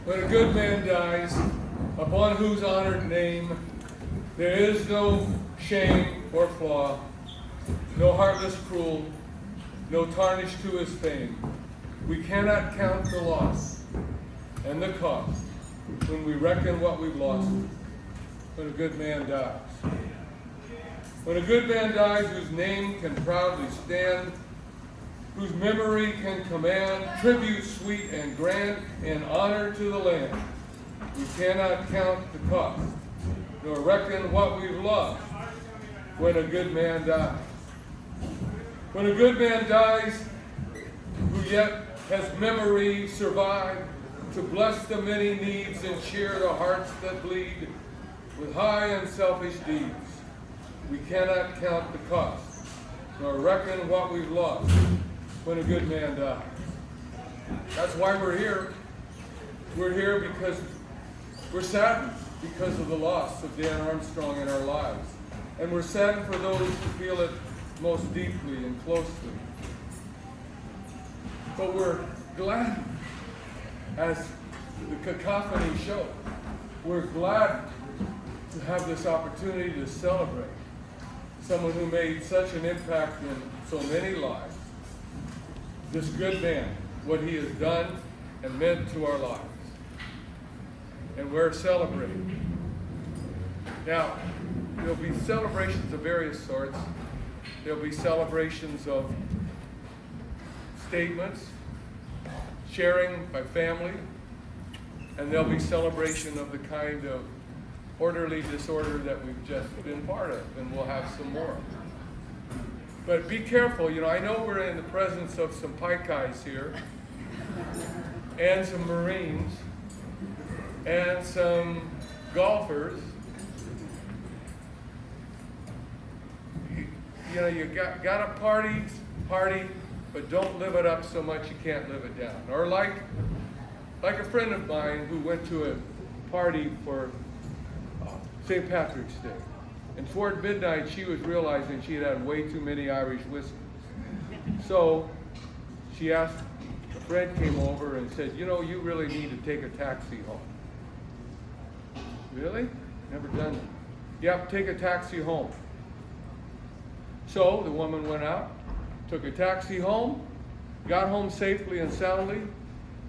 When a good man dies, upon whose honored name there is no shame or flaw, no heartless cruel, no tarnish to his fame, we cannot count the loss and the cost when we reckon what we've lost when a good man dies. When a good man dies whose name can proudly stand, whose memory can command tribute sweet and grand in honor to the land, we cannot count the cost, nor reckon what we've lost when a good man dies. When a good man dies, who yet has memory survived to bless the many needs and cheer the hearts that bleed with high and selfish deeds, we cannot count the cost, nor reckon what we've lost when a good man dies. That's why we're here. We're here because we're saddened because of the loss of Dan Armstrong in our lives. And we're saddened for those who feel it most deeply and closely. But we're glad, as the cacophony showed, we're glad to have this opportunity to celebrate someone who made such an impact in so many lives. This good man, what he has done and meant to our lives. And we're celebrating. Now, there'll be celebrations of various sorts. There'll be celebrations of statements, sharing by family, and there'll be celebration of the kind of orderly disorder that we've just been part of, and we'll have some more. But be careful, I know we're in the presence of some pike eyes here, and some Marines, and some golfers. You got to party, but don't live it up so much you can't live it down. Or like a friend of mine who went to a party for St. Patrick's Day. And toward midnight, she was realizing she had had way too many Irish whiskeys. So she asked, a friend came over and said, you really need to take a taxi home. Really? Never done that. Yep, take a taxi home. So the woman went out, took a taxi home, got home safely and soundly,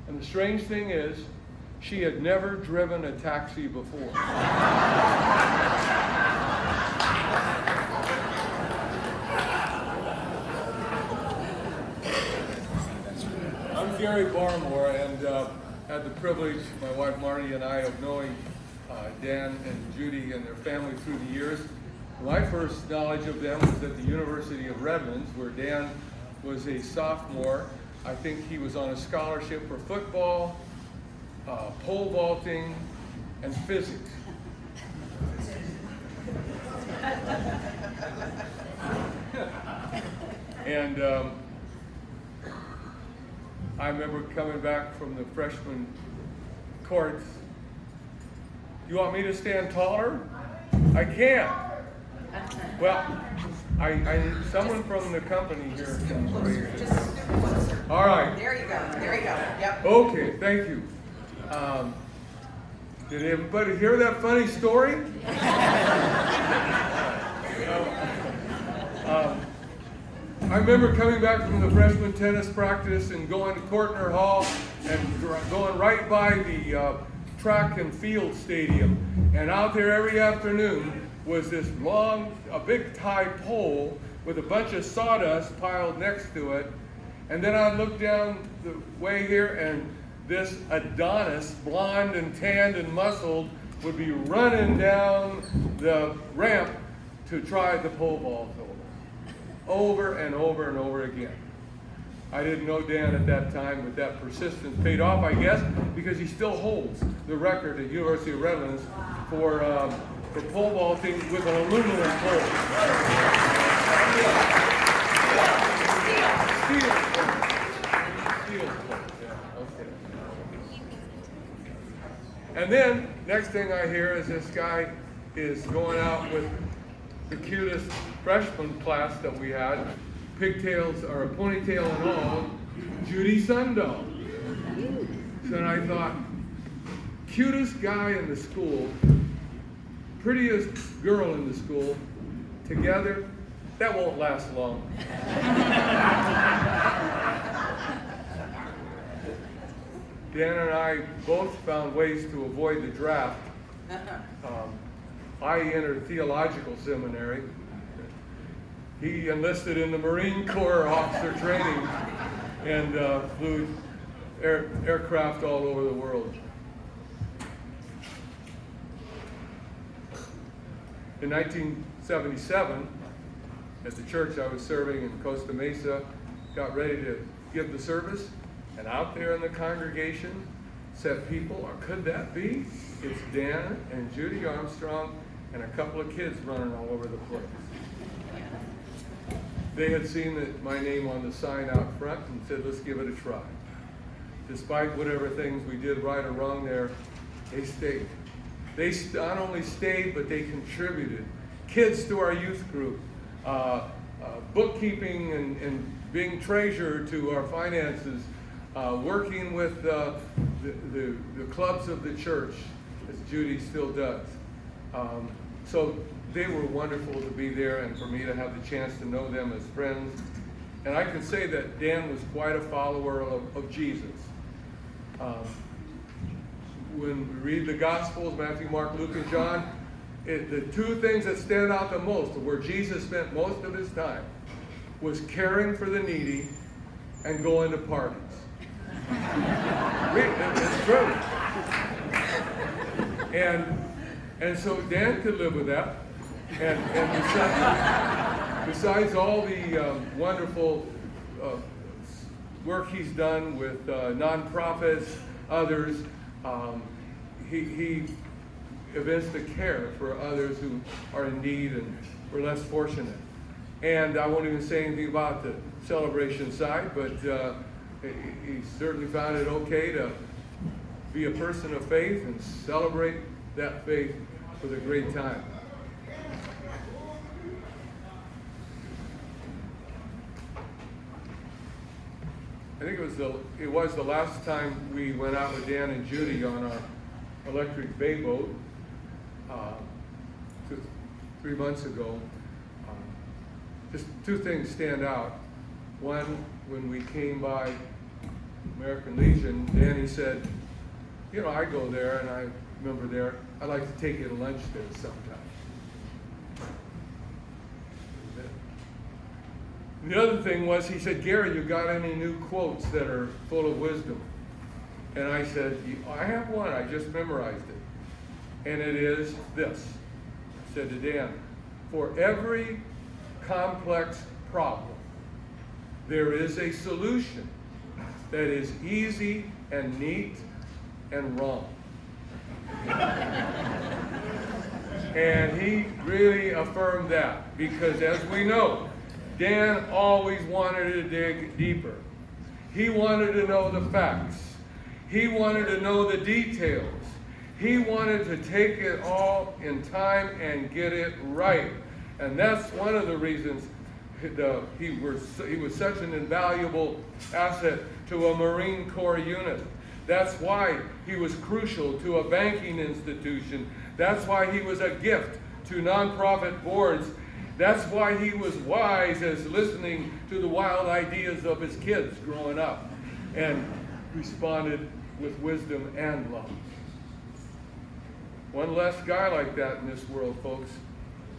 and the strange thing is, she had never driven a taxi before. I'm Gary Barmore, and had the privilege, my wife Marty and I, of knowing Dan and Judy and their family through the years. My first knowledge of them was at the University of Redlands, where Dan was a sophomore. I think he was on a scholarship for football, pole vaulting, and physics. And I remember coming back from the freshman courts. You want me to stand taller? I can't. Well, I someone from the company here. All right. There you go. Yep. Okay, thank you. Did everybody hear that funny story? I remember coming back from the freshman tennis practice and going to Courtner Hall and going right by the track and field stadium. And out there every afternoon was this a big tie pole with a bunch of sawdust piled next to it. And then I'd look down the way here, and this Adonis, blonde and tanned and muscled, would be running down the ramp to try the pole vault over and over and over again. I didn't know Dan at that time, but that persistence paid off, I guess, because he still holds the record at University of Redlands for pole vaulting with an aluminum pole. Steel pole, yeah, okay. And then, next thing I hear is this guy is going out with the cutest freshman class that we had, pigtails or a ponytail and all, Judy Sundahl. So then I thought, cutest guy in the school, prettiest girl in the school, together, that won't last long. Dan and I both found ways to avoid the draft. I entered theological seminary. He enlisted in the Marine Corps officer training and flew aircraft all over the world. In 1977, at the church I was serving in Costa Mesa, got ready to give the service, and out there in the congregation sat people, or could that be? It's Dan and Judy Armstrong and a couple of kids running all over the place. They had seen my name on the sign out front and said, let's give it a try. Despite whatever things we did right or wrong there, they stayed. They not only stayed, but they contributed. Kids to our youth group, bookkeeping and being treasurer to our finances, working with the clubs of the church, as Judy still does. So they were wonderful to be there and for me to have the chance to know them as friends. And I can say that Dan was quite a follower of Jesus. When we read the Gospels, Matthew, Mark, Luke, and John, the two things that stand out the most, where Jesus spent most of his time, was caring for the needy and going to parties. It's true. And so Dan could live with that. And besides all the wonderful work he's done with nonprofits, others, he evinced a care for others who are in need and were less fortunate. And I won't even say anything about the celebration side, but he certainly found it okay to be a person of faith and celebrate that faith with a great time. I think it was the last time we went out with Dan and Judy on our electric bay boat 3 months ago. Just two things stand out. One, when we came by American Legion, Danny said, you know, I go there, and I remember there, I'd like to take you to lunch there sometime. The other thing was, he said, Gary, you got any new quotes that are full of wisdom? And I said, I have one, I just memorized it. And it is this. I said to Dan, for every complex problem, there is a solution that is easy and neat and wrong. And he really affirmed that, because as we know, Dan always wanted to dig deeper. He wanted to know the facts. He wanted to know the details. He wanted to take it all in time and get it right. And that's one of the reasons he was such an invaluable asset to a Marine Corps unit. That's why he was crucial to a banking institution. That's why he was a gift to nonprofit boards. That's why he was wise as listening to the wild ideas of his kids growing up and responded with wisdom and love. One less guy like that in this world, folks.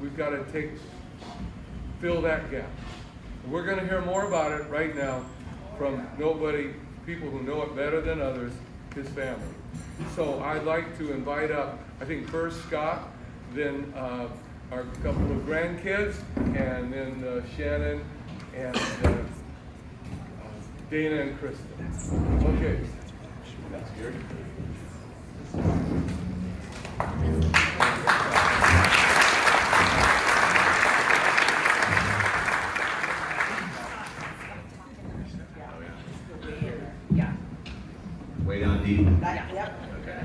We've got to fill that gap. We're going to hear more about it right now from people who know it better than others, his family. So I'd like to invite up, I think first Scott, then our couple of grandkids, and then Shannon and Dana and Kristen. Okay. That's good. Way down deep. Yep. Okay.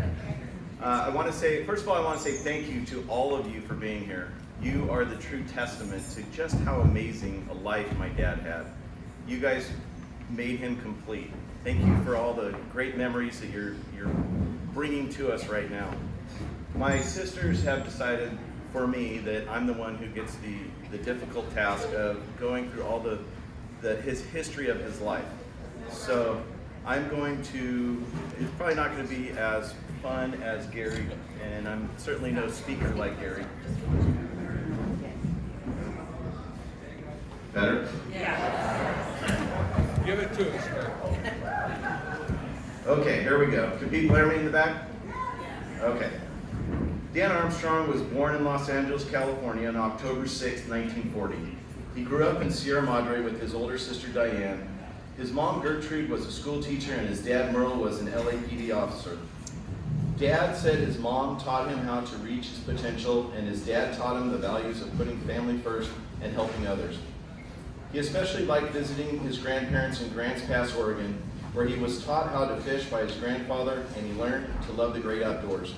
I want to say, first of all, I want to say thank you to all of you for being here. You are the true testament to just how amazing a life my dad had. You guys made him complete. Thank you for all the great memories that you're bringing to us right now. My sisters have decided for me that I'm the one who gets the difficult task of going through all his history of his life. So I'm going to, it's probably not going to be as fun as Gary, and I'm certainly no speaker like Gary. Better? Yeah. Give it to us. Okay, here we go. Can people hear me in the back? Okay. Dan Armstrong was born in Los Angeles, California on October 6, 1940. He grew up in Sierra Madre with his older sister Diane. His mom Gertrude was a school teacher and his dad Merle was an LAPD officer. Dad said his mom taught him how to reach his potential, and his dad taught him the values of putting family first and helping others. He especially liked visiting his grandparents in Grants Pass, Oregon, where he was taught how to fish by his grandfather, and he learned to love the great outdoors.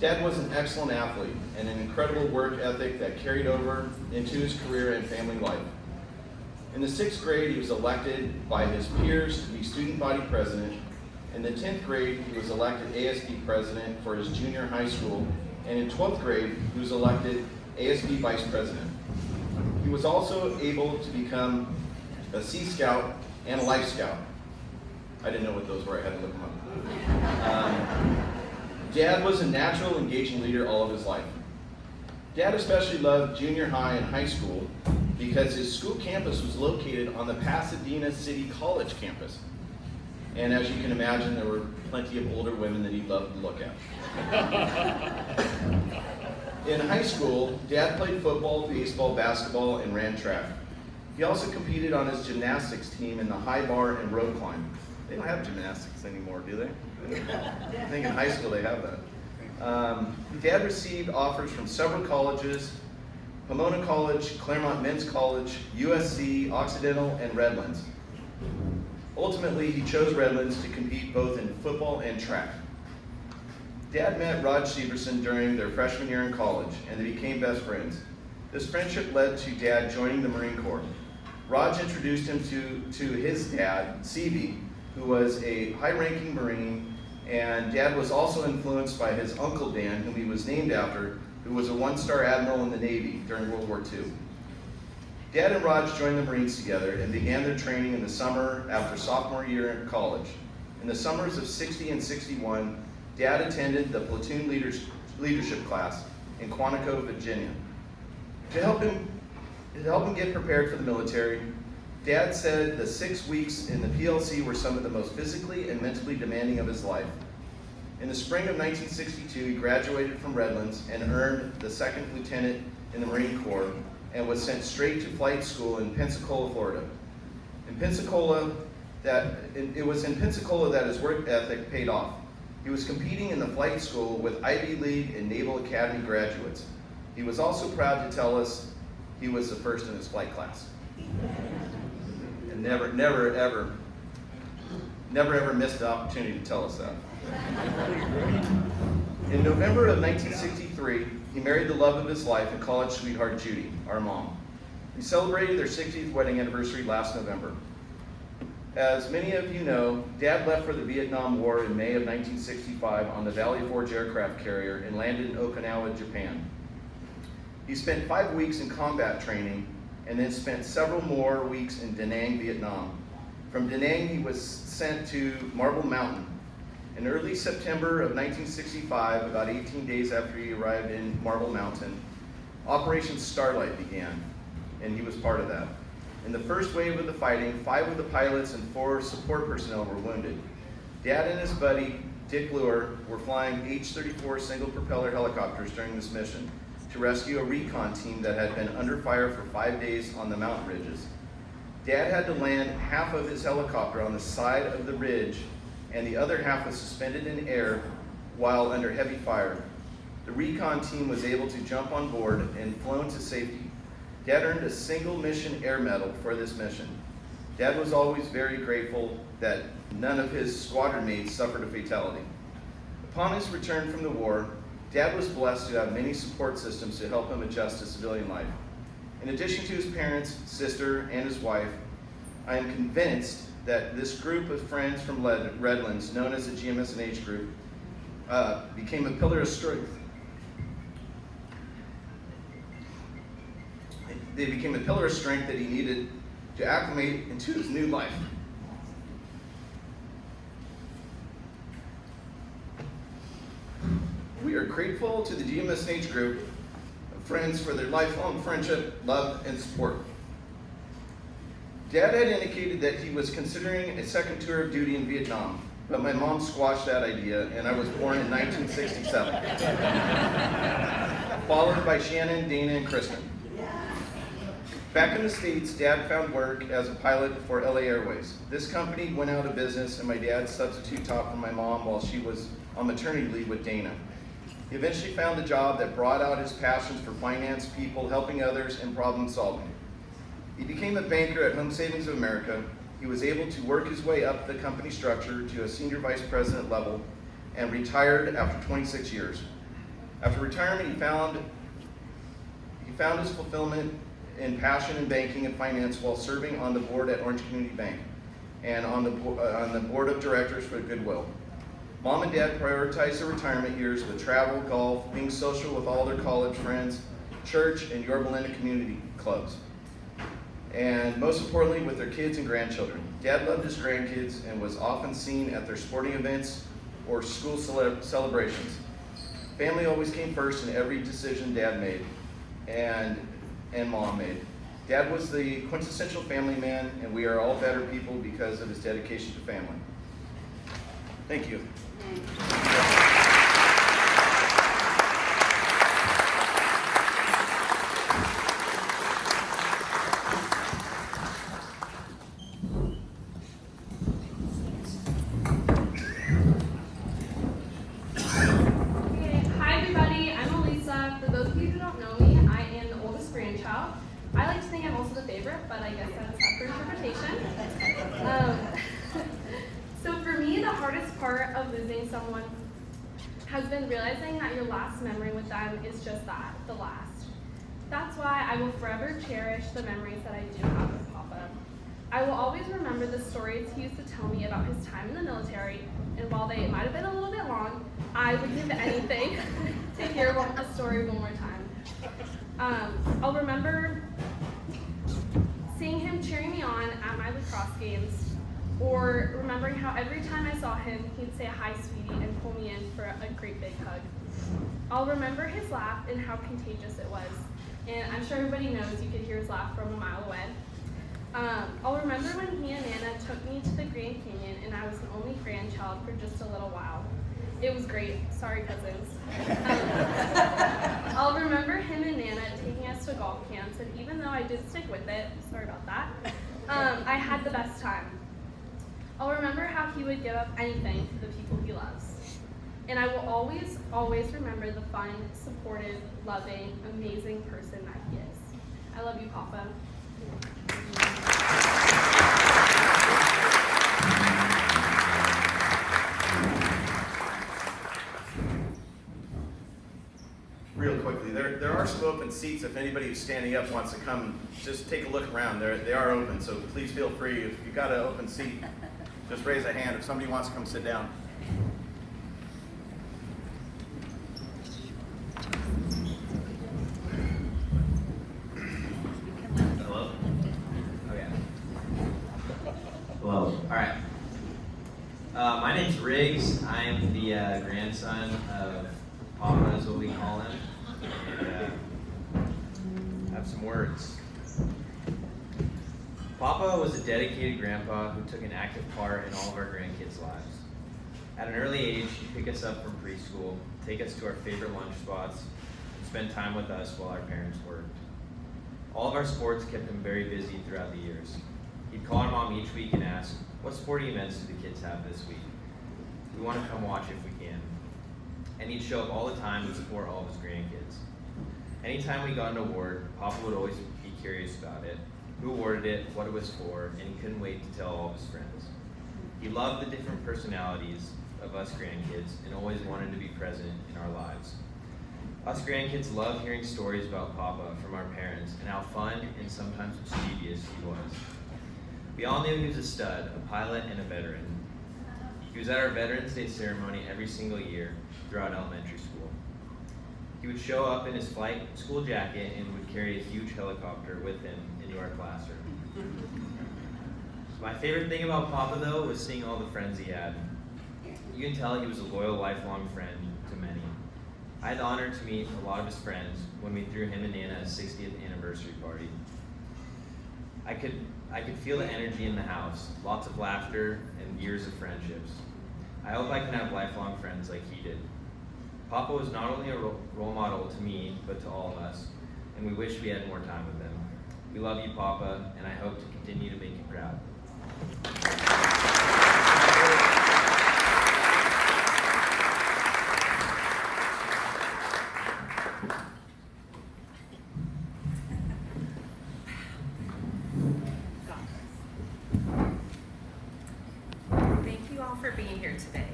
Dad was an excellent athlete and an incredible work ethic that carried over into his career and family life. In the 6th grade, he was elected by his peers to be student body president. In the 10th grade, he was elected ASB president for his junior high school, and in 12th grade, he was elected ASB vice president. He was also able to become a Sea Scout and a Life Scout. I didn't know what those were, I had to look them up. Dad was a natural, engaging leader all of his life. Dad especially loved junior high and high school because his school campus was located on the Pasadena City College campus. And as you can imagine, there were plenty of older women that he loved to look at. In high school, Dad played football, baseball, basketball, and ran track. He also competed on his gymnastics team in the high bar and rope climb. They don't have gymnastics anymore, do they? I think in high school they have that. Dad received offers from several colleges: Pomona College, Claremont Men's College, USC, Occidental, and Redlands. Ultimately, he chose Redlands to compete both in football and track. Dad met Rod Severson during their freshman year in college, and they became best friends. This friendship led to Dad joining the Marine Corps. Rod introduced him to his dad, Sevey, who was a high-ranking Marine, and Dad was also influenced by his uncle Dan, whom he was named after, who was a one-star admiral in the Navy during World War II. Dad and Raj joined the Marines together and began their training in the summer after sophomore year in college. In the summers of '60 and '61, Dad attended the platoon leadership class in Quantico, Virginia. To help him get prepared for the military, Dad said the 6 weeks in the PLC were some of the most physically and mentally demanding of his life. In the spring of 1962, he graduated from Redlands and earned the 2nd lieutenant in the Marine Corps and was sent straight to flight school in Pensacola, Florida. It was in Pensacola that his work ethic paid off. He was competing in the flight school with Ivy League and Naval Academy graduates. He was also proud to tell us he was the first in his flight class. And never ever missed the opportunity to tell us that. In November of 1963, he married the love of his life and college sweetheart Judy, our mom. We celebrated their 60th wedding anniversary last November. As many of you know, Dad left for the Vietnam War in May of 1965 on the Valley Forge aircraft carrier and landed in Okinawa, Japan. He spent 5 weeks in combat training and then spent several more weeks in Da Nang, Vietnam. From Da Nang, he was sent to Marble Mountain. In early September of 1965, about 18 days after he arrived in Marble Mountain, Operation Starlight began, and he was part of that. In the first wave of the fighting, 5 of the pilots and 4 support personnel were wounded. Dad and his buddy, Dick Luer, were flying H-34 single-propeller helicopters during this mission to rescue a recon team that had been under fire for 5 days on the mountain ridges. Dad had to land half of his helicopter on the side of the ridge, and the other half was suspended in air while under heavy fire. The recon team was able to jump on board and flown to safety. Dad earned a single mission air medal for this mission. Dad was always very grateful that none of his squadron mates suffered a fatality. Upon his return from the war, Dad was blessed to have many support systems to help him adjust to civilian life. In addition to his parents, sister, and his wife, I am convinced that this group of friends from Redlands, known as the GMS&H group, became a pillar of strength. They became a pillar of strength that he needed to acclimate into his new life. We are grateful to the GMSH group of friends for their lifelong friendship, love, and support. Dad had indicated that he was considering a second tour of duty in Vietnam, but my mom squashed that idea, and I was born in 1967, followed by Shannon, Dana, and Kristen. Back in the States, Dad found work as a pilot for LA Airways. This company went out of business, and my dad substitute taught for my mom while she was on maternity leave with Dana. He eventually found a job that brought out his passions for finance, people, helping others, and problem solving. He became a banker at Home Savings of America. He was able to work his way up the company structure to a senior vice president level and retired after 26 years. After retirement, he found his fulfillment and passion in banking and finance while serving on the board at Orange Community Bank and on the board of directors for Goodwill. Mom and Dad prioritized their retirement years with travel, golf, being social with all their college friends, church, and Yorba Linda community clubs, and most importantly with their kids and grandchildren. Dad loved his grandkids and was often seen at their sporting events or school celebrations. Family always came first in every decision Dad made and Mom made. Dad was the quintessential family man, and we are all better people because of his dedication to family. Thank you. But I guess that's up for interpretation. So for me, the hardest part of losing someone has been realizing that your last memory with them is just that, the last. That's why I will forever cherish the memories that I do have with Papa. I will always remember the stories he used to tell me about his time in the military, and while they might have been a little bit long, I would give anything to hear the story one more time. I'll remember seeing him cheering me on at my lacrosse games, or remembering how every time I saw him, he'd say, "Hi, sweetie," and pull me in for a great big hug. I'll remember his laugh and how contagious it was, and I'm sure everybody knows you could hear his laugh from a mile away. I'll remember when he and Nana took me to the Grand Canyon and I was the only grandchild for just a little while. It was great. Sorry, cousins. I'll remember him and Nana taking us to golf camps, and even though I did stick with it, sorry about that, I had the best time. I'll remember how he would give up anything for the people he loves. And I will always, always remember the fun, supportive, loving, amazing person that he is. I love you, Papa. Real quickly, there are some open seats. If anybody who's standing up wants to come, just take a look around. They are open, so please feel free. If you've got an open seat, just raise a hand if somebody wants to come sit down. Hello? Okay. Hello. All right. My name's Riggs. I'm the grandson of Papa, is what we call him. And have some words. Papa was a dedicated grandpa who took an active part in all of our grandkids' lives. At an early age, he'd pick us up from preschool, take us to our favorite lunch spots, and spend time with us while our parents worked. All of our sports kept him very busy throughout the years. He'd call our mom each week and ask, "What sporting events do the kids have this week? We want to come watch if we can." And he'd show up all the time to support all of his grandkids. Anytime we got an award, Papa would always be curious about it, who awarded it, what it was for, and he couldn't wait to tell all of his friends. He loved the different personalities of us grandkids and always wanted to be present in our lives. Us grandkids love hearing stories about Papa from our parents and how fun and sometimes mischievous he was. We all knew he was a stud, a pilot, and a veteran. He He was at our Veterans Day ceremony every single year throughout elementary school. He would show up in his flight school jacket and would carry a huge helicopter with him into our classroom. My favorite thing about Papa, though, was seeing all the friends he had. You can tell he was a loyal, lifelong friend to many. I had the honor to meet a lot of his friends when we threw him and Nana a 60th anniversary party. I could feel the energy in the house, lots of laughter and years of friendships. I hope I can have lifelong friends like he did. Papa was not only a role model to me, but to all of us, and we wish we had more time with him. We love you, Papa, and I hope to continue to make you proud. Thank you all for being here today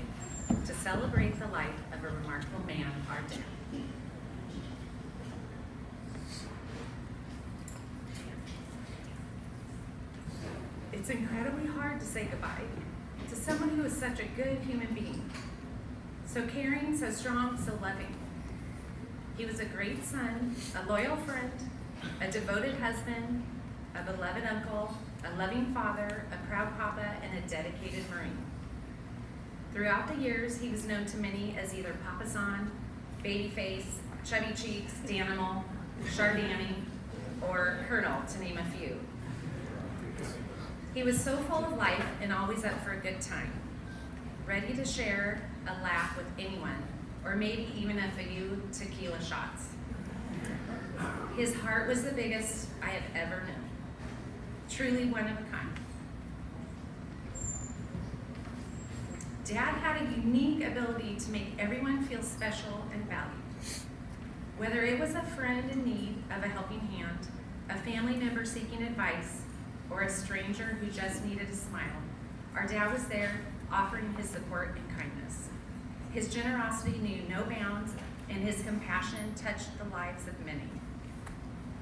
to celebrate the life of a remarkable man, our dad. It's incredibly hard to say goodbye to someone who is such a good human being. So caring, so strong, so loving. He was a great son, a loyal friend, a devoted husband, a beloved uncle, a loving father, a proud papa, and a dedicated Marine. Throughout the years, he was known to many as either Papa San, Babyface, Chubby Cheeks, Danimal, Chardani, or Colonel, to name a few. He was so full of life and always up for a good time, ready to share a laugh with anyone, or maybe even a few tequila shots. His heart was the biggest I have ever known. Truly one of a kind. Dad had a unique ability to make everyone feel special and valued. Whether it was a friend in need of a helping hand, a family member seeking advice, or a stranger who just needed a smile, our dad was there offering his support and kindness. His generosity knew no bounds, and his compassion touched the lives of many.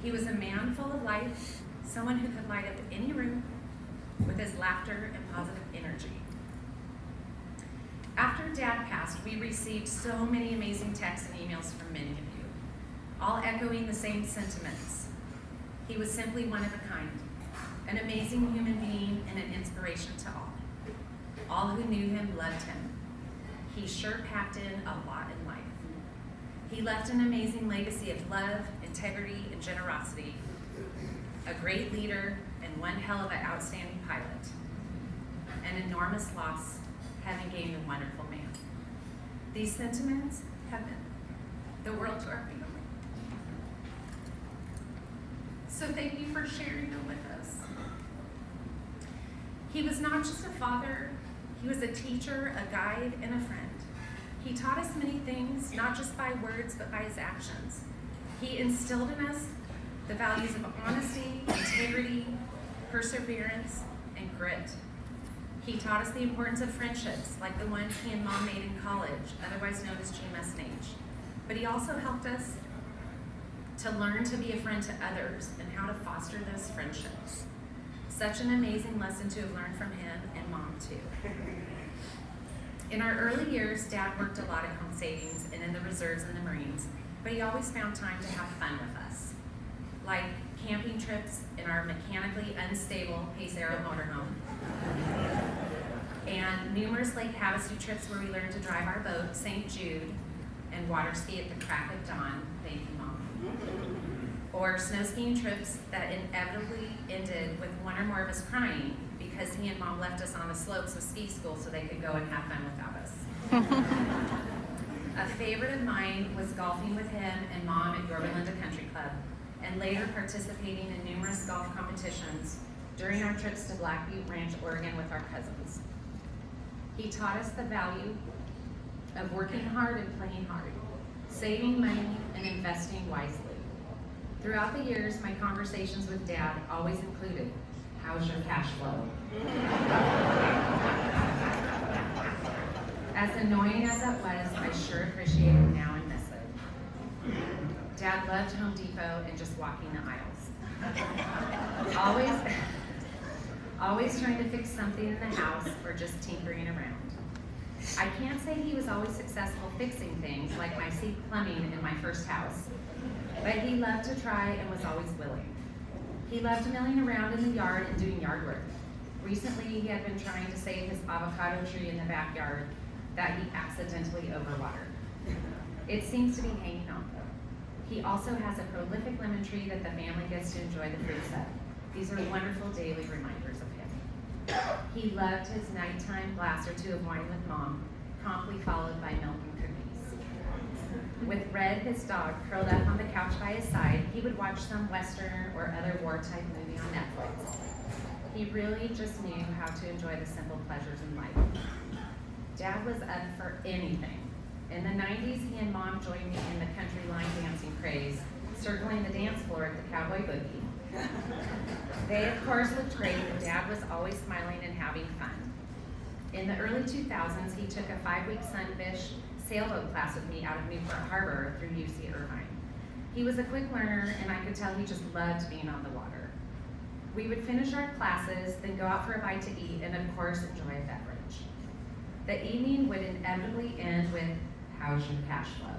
He was a man full of life, someone who could light up any room with his laughter and positive energy. After Dad passed, we received so many amazing texts and emails from many of you, all echoing the same sentiments. He was simply one of a kind, an amazing human being and an inspiration to all. All who knew him loved him. He sure packed in a lot in life. He left an amazing legacy of love, integrity, and generosity, a great leader, and one hell of an outstanding pilot. An enormous loss, having gained a wonderful man. These sentiments have meant the world to our family. So thank you for sharing them with us. He was not just a father, he was a teacher, a guide, and a friend. He taught us many things, not just by words, but by his actions. He instilled in us the values of honesty, integrity, perseverance, and grit. He taught us the importance of friendships, like the ones he and Mom made in college, otherwise known as GMS&H. But he also helped us to learn to be a friend to others and how to foster those friendships. Such an amazing lesson to have learned from him and Mom too. In our early years, Dad worked a lot at Home Savings and in the reserves and the Marines, but he always found time to have fun with us, like camping trips in our mechanically unstable Pace Arrow motorhome, and numerous Lake Havasu trips where we learned to drive our boat, St. Jude, and water ski at the crack of dawn, thank you, Mom. Or snow skiing trips that inevitably ended with one or more of us crying because he and Mom left us on the slopes of ski school so they could go and have fun without us. A favorite of mine was golfing with him and Mom at Yorba Linda Country Club, and later participating in numerous golf competitions during our trips to Black Butte Ranch, Oregon with our cousins. He taught us the value of working hard and playing hard, saving money and investing wisely. Throughout the years, my conversations with Dad always included, how's your cash flow? As annoying as it was, I sure appreciate it now and miss it. Dad loved Home Depot and just walking the aisles. Always trying to fix something in the house or just tinkering around. I can't say he was always successful fixing things like my sink plumbing in my first house, but he loved to try and was always willing. He loved milling around in the yard and doing yard work. Recently, he had been trying to save his avocado tree in the backyard that he accidentally overwatered. It seems to be hanging on though. He also has a prolific lemon tree that the family gets to enjoy the fruits of. These are wonderful daily reminders of him. He loved his nighttime glass or two of wine with Mom, promptly followed by milk and cookies. With Red, his dog, curled up on the couch by his side, he would watch some Western or other war-type movie on Netflix. He really just knew how to enjoy the simple pleasures in life. Dad was up for anything. In the 90s, he and Mom joined me in the country line dancing craze, circling the dance floor at the Cowboy Boogie. They, of course, looked great, and Dad was always smiling and having fun. In the early 2000s, he took a 5-week sunfish sailboat class with me out of Newport Harbor through UC Irvine. He was a quick learner, and I could tell he just loved being on the water. We would finish our classes, then go out for a bite to eat, and of course, enjoy a beverage. The evening would inevitably end with, "How's your cash flow?"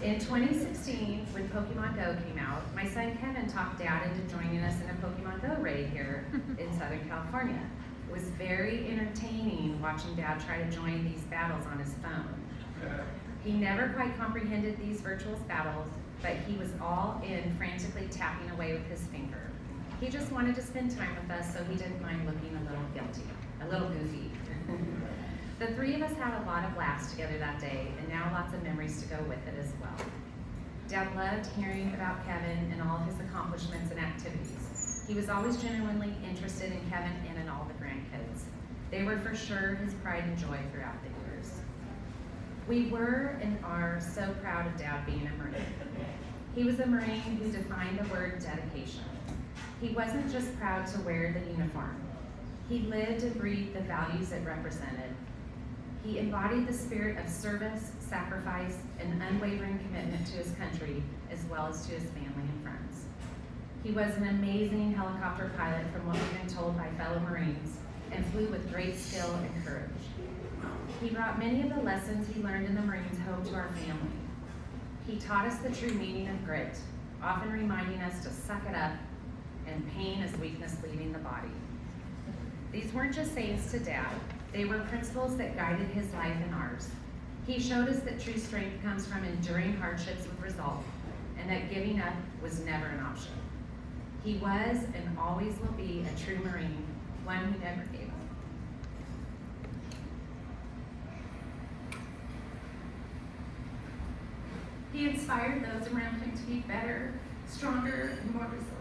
In 2016, when Pokemon Go came out, my son Kevin talked Dad into joining us in a Pokemon Go raid here in Southern California. It was very entertaining watching Dad try to join these battles on his phone. He never quite comprehended these virtual battles, but he was all in, frantically tapping away with his finger. He just wanted to spend time with us, so he didn't mind looking a little guilty, a little goofy. The three of us had a lot of laughs together that day, and now lots of memories to go with it as well. Dad loved hearing about Kevin and all of his accomplishments and activities. He was always genuinely interested in Kevin and in all the grandkids. They were for sure his pride and joy throughout the years. We were and are so proud of Dad being a Marine. He was a Marine who defined the word dedication. He wasn't just proud to wear the uniform. He lived and breathed the values it represented. He embodied the spirit of service, sacrifice, and unwavering commitment to his country, as well as to his family and friends. He was an amazing helicopter pilot from what we've been told by fellow Marines, and flew with great skill and courage. He brought many of the lessons he learned in the Marines home to our family. He taught us the true meaning of grit, often reminding us to suck it up, and pain is weakness leaving the body. These weren't just sayings to Dad. They were principles that guided his life and ours. He showed us that true strength comes from enduring hardships with resolve, and that giving up was never an option. He was and always will be a true Marine, one who never gave up. He inspired those around him to be better, stronger, and more resilient.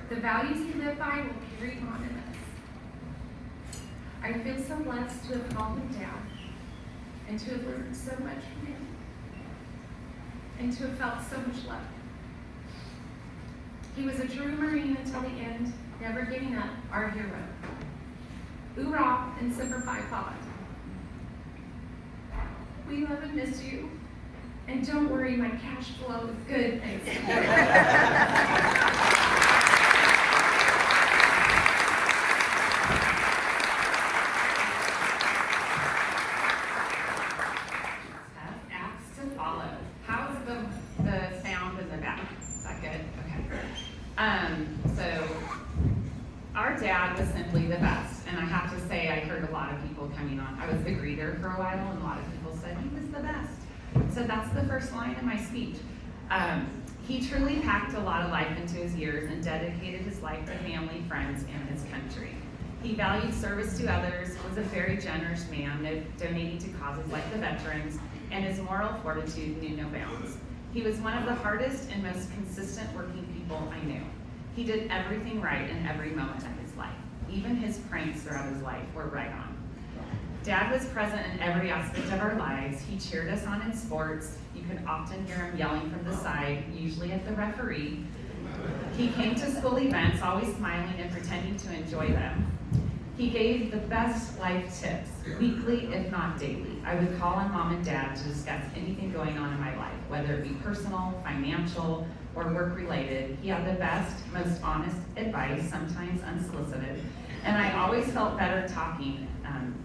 The values he lived by will carry on in us. I feel so blessed to have called him Dad, and to have learned so much from him, and to have felt so much love. He was a true Marine until the end, never giving up, our hero. Oorah and Semper Fi Pod. We love and miss you, and don't worry, my cash flow is good, thanks to you. Dad was simply the best, and I have to say I heard a lot of people coming on. I was the greeter for a while, and a lot of people said he was the best. So that's the first line in my speech. He truly packed a lot of life into his years and dedicated his life to family, friends, and his country. He valued service to others, was a very generous man, donating to causes like the veterans, and his moral fortitude knew no bounds. He was one of the hardest and most consistent working people I knew. He did everything right in every moment of his life. Even his pranks throughout his life were right on. Dad was present in every aspect of our lives. He cheered us on in sports. You could often hear him yelling from the side, usually at the referee. He came to school events, always smiling and pretending to enjoy them. He gave the best life tips, weekly if not daily. I would call on mom and dad to discuss anything going on in my life, whether it be personal, financial, or work-related. He had the best, most honest advice, sometimes unsolicited, and I always felt better talking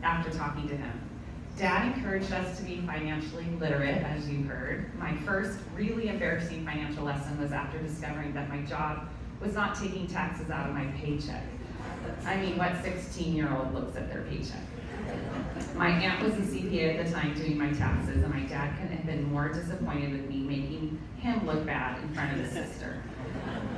after talking to him. Dad encouraged us to be financially literate, as you heard. My first really embarrassing financial lesson was after discovering that my job was not taking taxes out of my paycheck. I mean, what 16-year-old looks at their paycheck? My aunt was a CPA at the time doing my taxes, and my dad couldn't have been more disappointed with me making him look bad in front of his sister.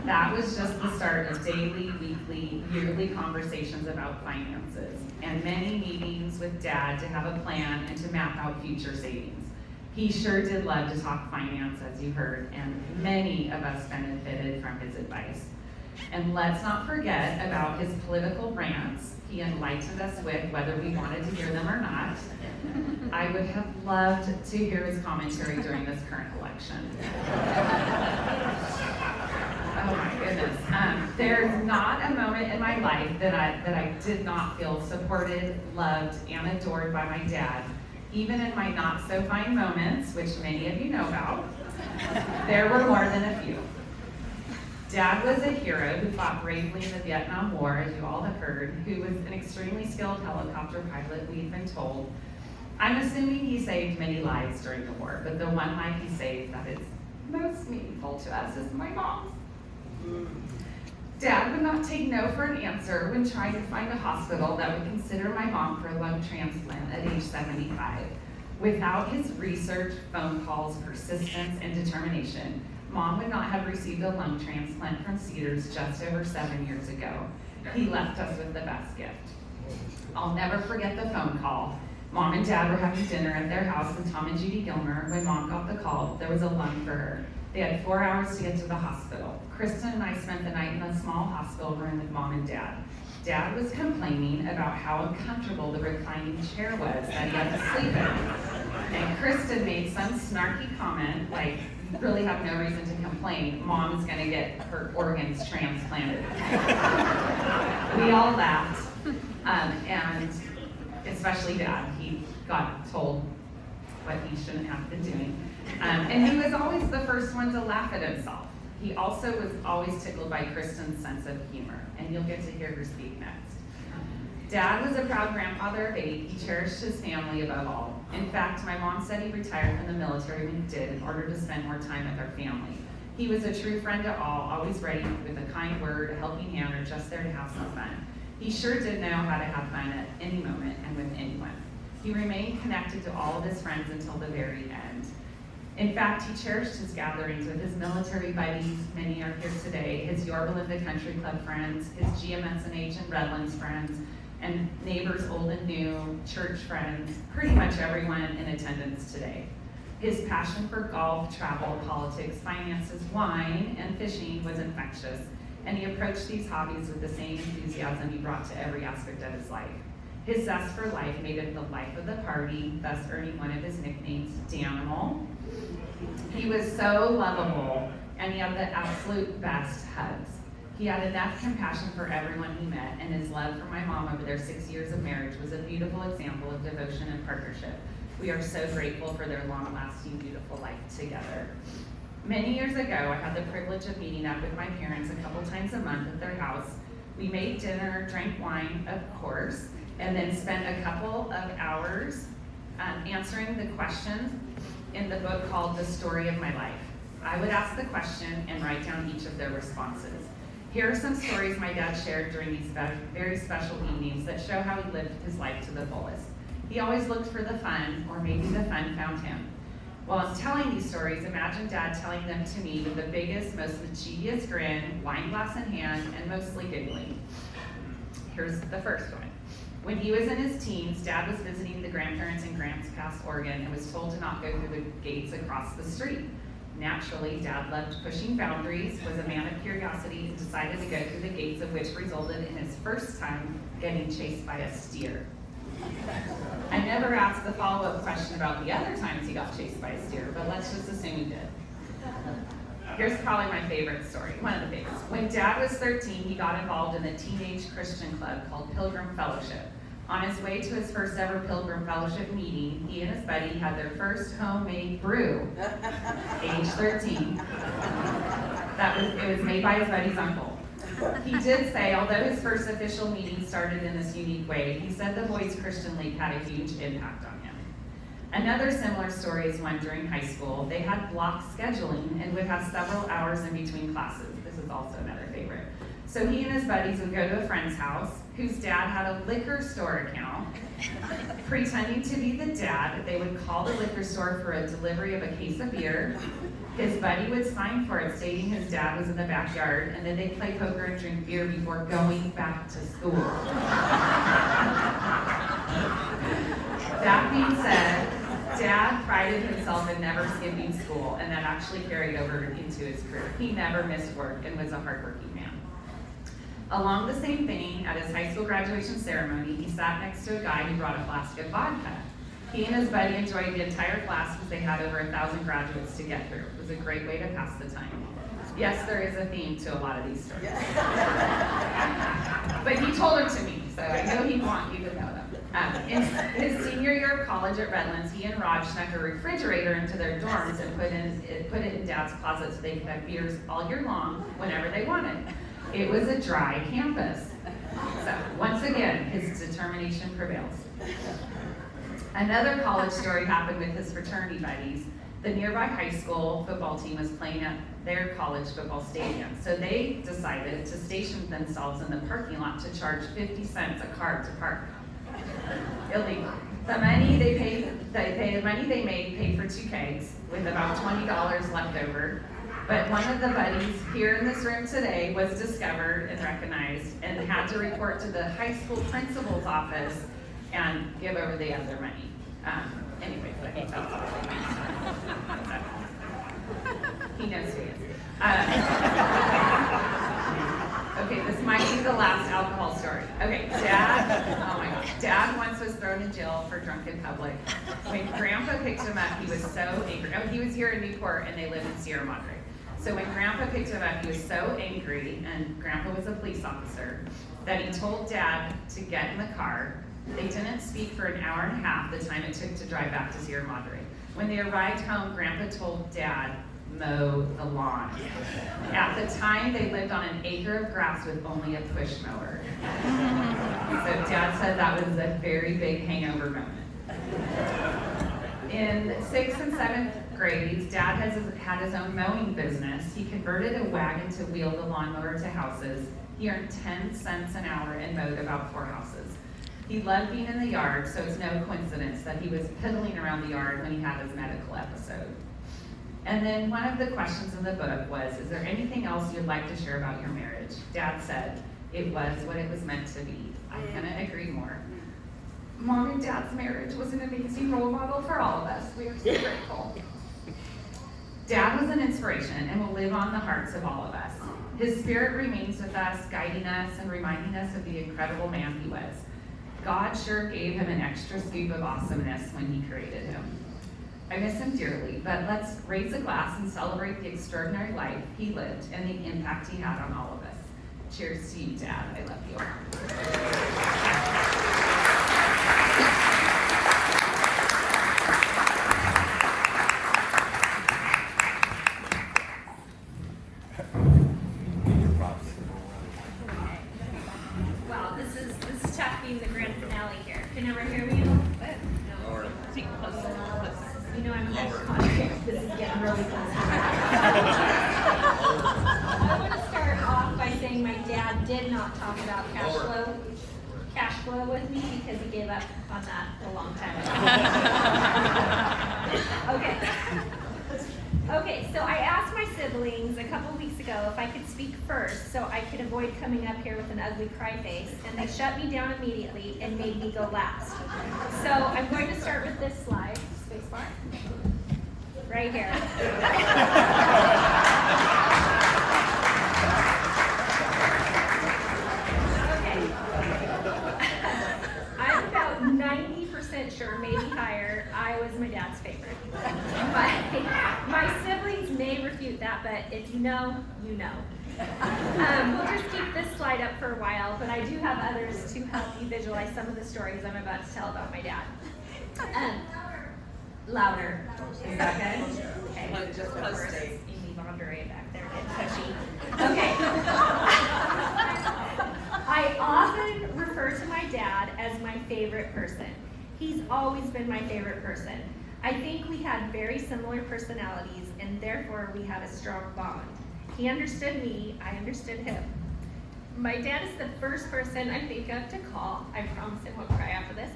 That was just the start of daily, weekly, yearly conversations about finances, and many meetings with Dad to have a plan and to map out future savings. He sure did love to talk finance, as you heard, and many of us benefited from his advice. And let's not forget about his political rants he enlightened us with, whether we wanted to hear them or not. I would have loved to hear his commentary during this current election. Oh my goodness. There's not a moment in my life that I did not feel supported, loved, and adored by my dad. Even in my not so fine moments, which many of you know about, there were more than a few. Dad was a hero who fought bravely in the Vietnam War, as you all have heard, who was an extremely skilled helicopter pilot, we've been told. I'm assuming he saved many lives during the war, but the one life he saved that is most meaningful to us is my mom's. Dad would not take no for an answer when trying to find a hospital that would consider my mom for a lung transplant at age 75. Without his research, phone calls, persistence, and determination, Mom would not have received a lung transplant from Cedars just over 7 years ago. He left us with the best gift. I'll never forget the phone call. Mom and Dad were having dinner at their house with Tom and Judy Gilmer. When Mom got the call, there was a lung for her. They had 4 hours to get to the hospital. Kristen and I spent the night in a small hospital room with Mom and Dad. Dad was complaining about how uncomfortable the reclining chair was that he had to sleep in. And Kristen made some snarky comment like, "You really have no reason to complain. Mom's gonna get her organs transplanted." We all laughed, and especially Dad. He got told what he shouldn't have been doing. And he was always the first one to laugh at himself. He also was always tickled by Kristen's sense of humor, and you'll get to hear her speak next. Dad was a proud grandfather of 8. He cherished his family above all. In fact, my mom said he retired from the military when he did in order to spend more time with our family. He was a true friend to all, always ready with a kind word, a helping hand, or just there to have some fun. He sure did know how to have fun at any moment and with anyone. He remained connected to all of his friends until the very end. In fact, he cherished his gatherings with his military buddies, many are here today, his Yorba Linda Country Club friends, his GMS&H and Redlands friends, and neighbors old and new, church friends, pretty much everyone in attendance today. His passion for golf, travel, politics, finances, wine, and fishing was infectious, and he approached these hobbies with the same enthusiasm he brought to every aspect of his life. His zest for life made him the life of the party, thus earning one of his nicknames, Danimal. He was so lovable, and he had the absolute best hugs. He had enough compassion for everyone he met, and his love for my mom over their 6 years of marriage was a beautiful example of devotion and partnership. We are so grateful for their long-lasting, beautiful life together. Many years ago, I had the privilege of meeting up with my parents a couple times a month at their house. We made dinner, drank wine, of course, and then spent a couple of hours answering the questions in the book called The Story of My Life. I would ask the question and write down each of their responses. Here are some stories my dad shared during these very special evenings that show how he lived his life to the fullest. He always looked for the fun, or maybe the fun found him. While I'm telling these stories, imagine Dad telling them to me with the biggest, most mischievous grin, wine glass in hand, and mostly giggling. Here's the first one. When he was in his teens, Dad was visiting the grandparents in Grants Pass, Oregon, and was told to not go through the gates across the street. Naturally, Dad loved pushing boundaries, was a man of curiosity, and decided to go through the gates, of which resulted in his first time getting chased by a steer. I never asked the follow-up question about the other times he got chased by a steer, but let's just assume he did. Here's probably my favorite story, one of the favorites. When Dad was 13, he got involved in a teenage Christian club called Pilgrim Fellowship. On his way to his first ever Pilgrim Fellowship meeting, he and his buddy had their first homemade brew, age 13. It was made by his buddy's uncle. He did say, although his first official meeting started in this unique way, he said the boys' Christian League had a huge impact on him. Another similar story is one during high school. They had block scheduling and would have several hours in between classes. This is also another favorite. So he and his buddies would go to a friend's house whose dad had a liquor store account. Pretending to be the dad, they would call the liquor store for a delivery of a case of beer. His buddy would sign for it, stating his dad was in the backyard, and then they'd play poker and drink beer before going back to school. That being said, Dad prided himself in never skipping school, and that actually carried over into his career. He never missed work and was a hardworking man. Along the same vein, at his high school graduation ceremony, he sat next to a guy who brought a flask of vodka. He and his buddy enjoyed the entire class because they had over 1,000 graduates to get through. It was a great way to pass the time. Yes, there is a theme to a lot of these stories. But he told them to me, so I know he'd want you to know them. In his senior year of college at Redlands, he and Raj snuck a refrigerator into their dorms and put it in Dad's closet so they could have beers all year long whenever they wanted. It was a dry campus. So once again, his determination prevails. Another college story happened with his fraternity buddies. The nearby high school football team was playing at their college football stadium, so they decided to station themselves in the parking lot to charge 50 cents a car to park. Illegal. The money they made paid for 2 kegs with about $20 left over. But one of the buddies here in this room today was discovered and recognized and had to report to the high school principal's office and give over the other money. Anyways, I think that was really nice. He knows who he is. Okay, this might be the last alcohol story. Okay, Dad once was thrown in jail for drunk in public. When Grandpa picked him up, he was so angry. Oh, he was here in Newport and they lived in Sierra Madre. So when Grandpa picked him up, he was so angry, and Grandpa was a police officer, that he told Dad to get in the car. They didn't speak for an hour and a half, the time it took to drive back to Sierra Madre. When they arrived home, Grandpa told Dad, mow the lawn. At the time, they lived on an acre of grass with only a push mower. So Dad said that was a very big hangover moment. In 6th and 7th grades, Dad had his own mowing business. He converted a wagon to wheel the lawnmower to houses. He earned 10 cents an hour and mowed about 4 houses. He loved being in the yard, so it's no coincidence that he was piddling around the yard when he had his medical episode. And then one of the questions in the book was, is there anything else you'd like to share about your marriage? Dad said, it was what it was meant to be. I couldn't agree more. Mom and Dad's marriage was an amazing role model for all of us. We are so grateful. Dad was an inspiration and will live on the hearts of all of us. His spirit remains with us, guiding us and reminding us of the incredible man he was. God sure gave him an extra scoop of awesomeness when he created him. I miss him dearly, but let's raise a glass and celebrate the extraordinary life he lived and the impact he had on all of us. Cheers to you, Dad. I love you. Wow, this is tough being the grand finale here. Can everyone hear me a little bit? No. Speak close. You know I'm a hypochondriac. This is getting really close. I want to start off by saying my dad did not talk about cash flow with me because he gave up on that a long time ago. Okay, so I asked my siblings a couple weeks ago if I could speak first so I could avoid coming up here with an ugly cry face, and they shut me down immediately and made me go last. So I'm going to start with this slide, spacebar, right here. I'm about 90% sure, maybe higher, I was my dad's favorite. My siblings may refute that, but but if you know, you know. We'll just keep this slide up for a while, but I do have others to help you visualize some of the stories I'm about to tell about my dad. Louder. Is that good? Okay. Of course, Amy Bondere back there getting pushy. Okay. I often refer to my dad as my favorite person. He's always been my favorite person. I think we had very similar personalities, and therefore we had a strong bond. He understood me, I understood him. My dad is the first person I think of to call. I promise I won't cry after this.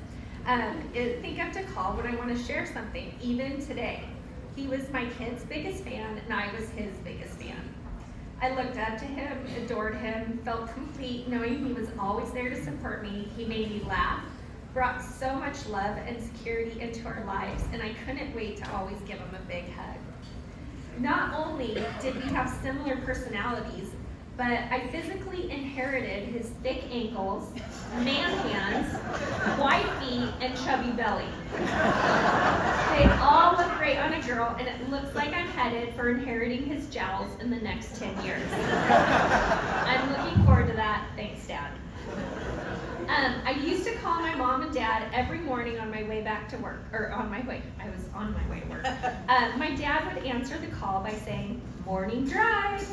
Think of to call when I want to share something, even today. He was my kid's biggest fan, and I was his biggest fan. I looked up to him, adored him, felt complete knowing he was always there to support me. He made me laugh, brought so much love and security into our lives, and I couldn't wait to always give him a big hug. Not only did we have similar personalities, but I physically inherited his thick ankles, man hands, white feet, and chubby belly. They all look great on a girl, and it looks like I'm headed for inheriting his jowls in the next 10 years. I'm looking forward to that. Thanks, Dad. I used to call my mom and dad every morning on my way back to work, I was on my way to work. My dad would answer the call by saying, "Morning drive."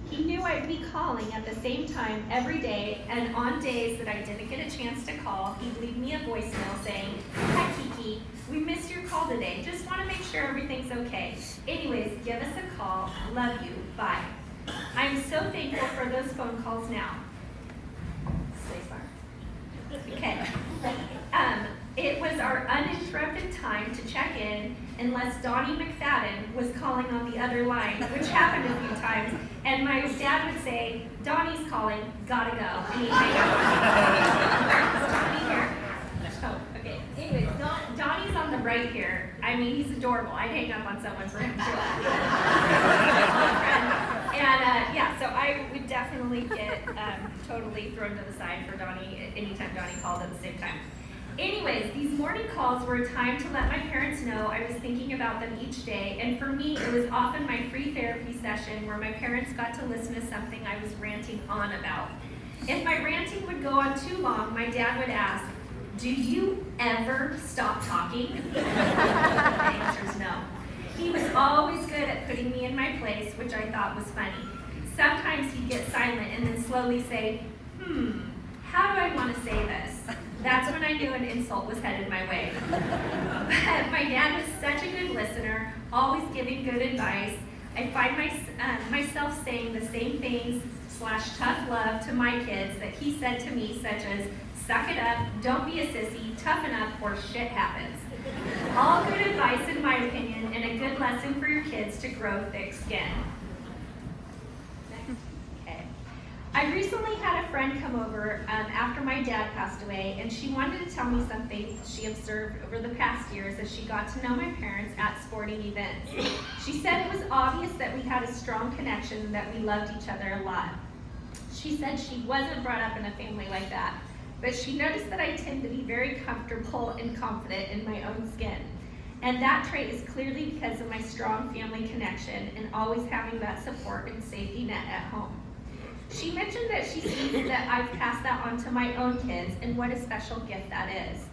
He knew I'd be calling at the same time every day, and on days that I didn't get a chance to call, he'd leave me a voicemail saying, "Hi Kiki, we missed your call today. Just want to make sure everything's okay. Anyways, give us a call. Love you. Bye." I'm so thankful for those phone calls now. Okay. It was our uninterrupted time to check in unless Donnie McFadden was calling on the other line, which happened a few times, and my dad would say, "Donnie's calling, gotta go," and he'd hang up. Is Donnie here? Oh, okay. Anyways, Donnie's on the right here. I mean, he's adorable. I'd hang up on someone for him too. Yeah, so I would definitely get totally thrown to the side for Donnie anytime Donnie called at the same time. Anyways, these morning calls were a time to let my parents know I was thinking about them each day, and for me, it was often my free therapy session where my parents got to listen to something I was ranting on about. If my ranting would go on too long, my dad would ask, "Do you ever stop talking?" The answer is no. He was always good at putting me in my place, which I thought was funny. Sometimes he'd get silent and then slowly say, "How do I want to say this?" That's when I knew an insult was headed my way. But my dad was such a good listener, always giving good advice. I find myself saying the same things / tough love to my kids that he said to me, such as, "Suck it up, don't be a sissy, toughen up, or shit happens." All good advice in my opinion, and a good lesson for your kids to grow thick skin. Okay. I recently had a friend come over after my dad passed away, and she wanted to tell me something she observed over the past years as she got to know my parents at sporting events. She said it was obvious that we had a strong connection and that we loved each other a lot. She said she wasn't brought up in a family like that, but she noticed that I tend to be very comfortable and confident in my own skin. And that trait is clearly because of my strong family connection and always having that support and safety net at home. She mentioned that she sees that I've passed that on to my own kids, and what a special gift that is.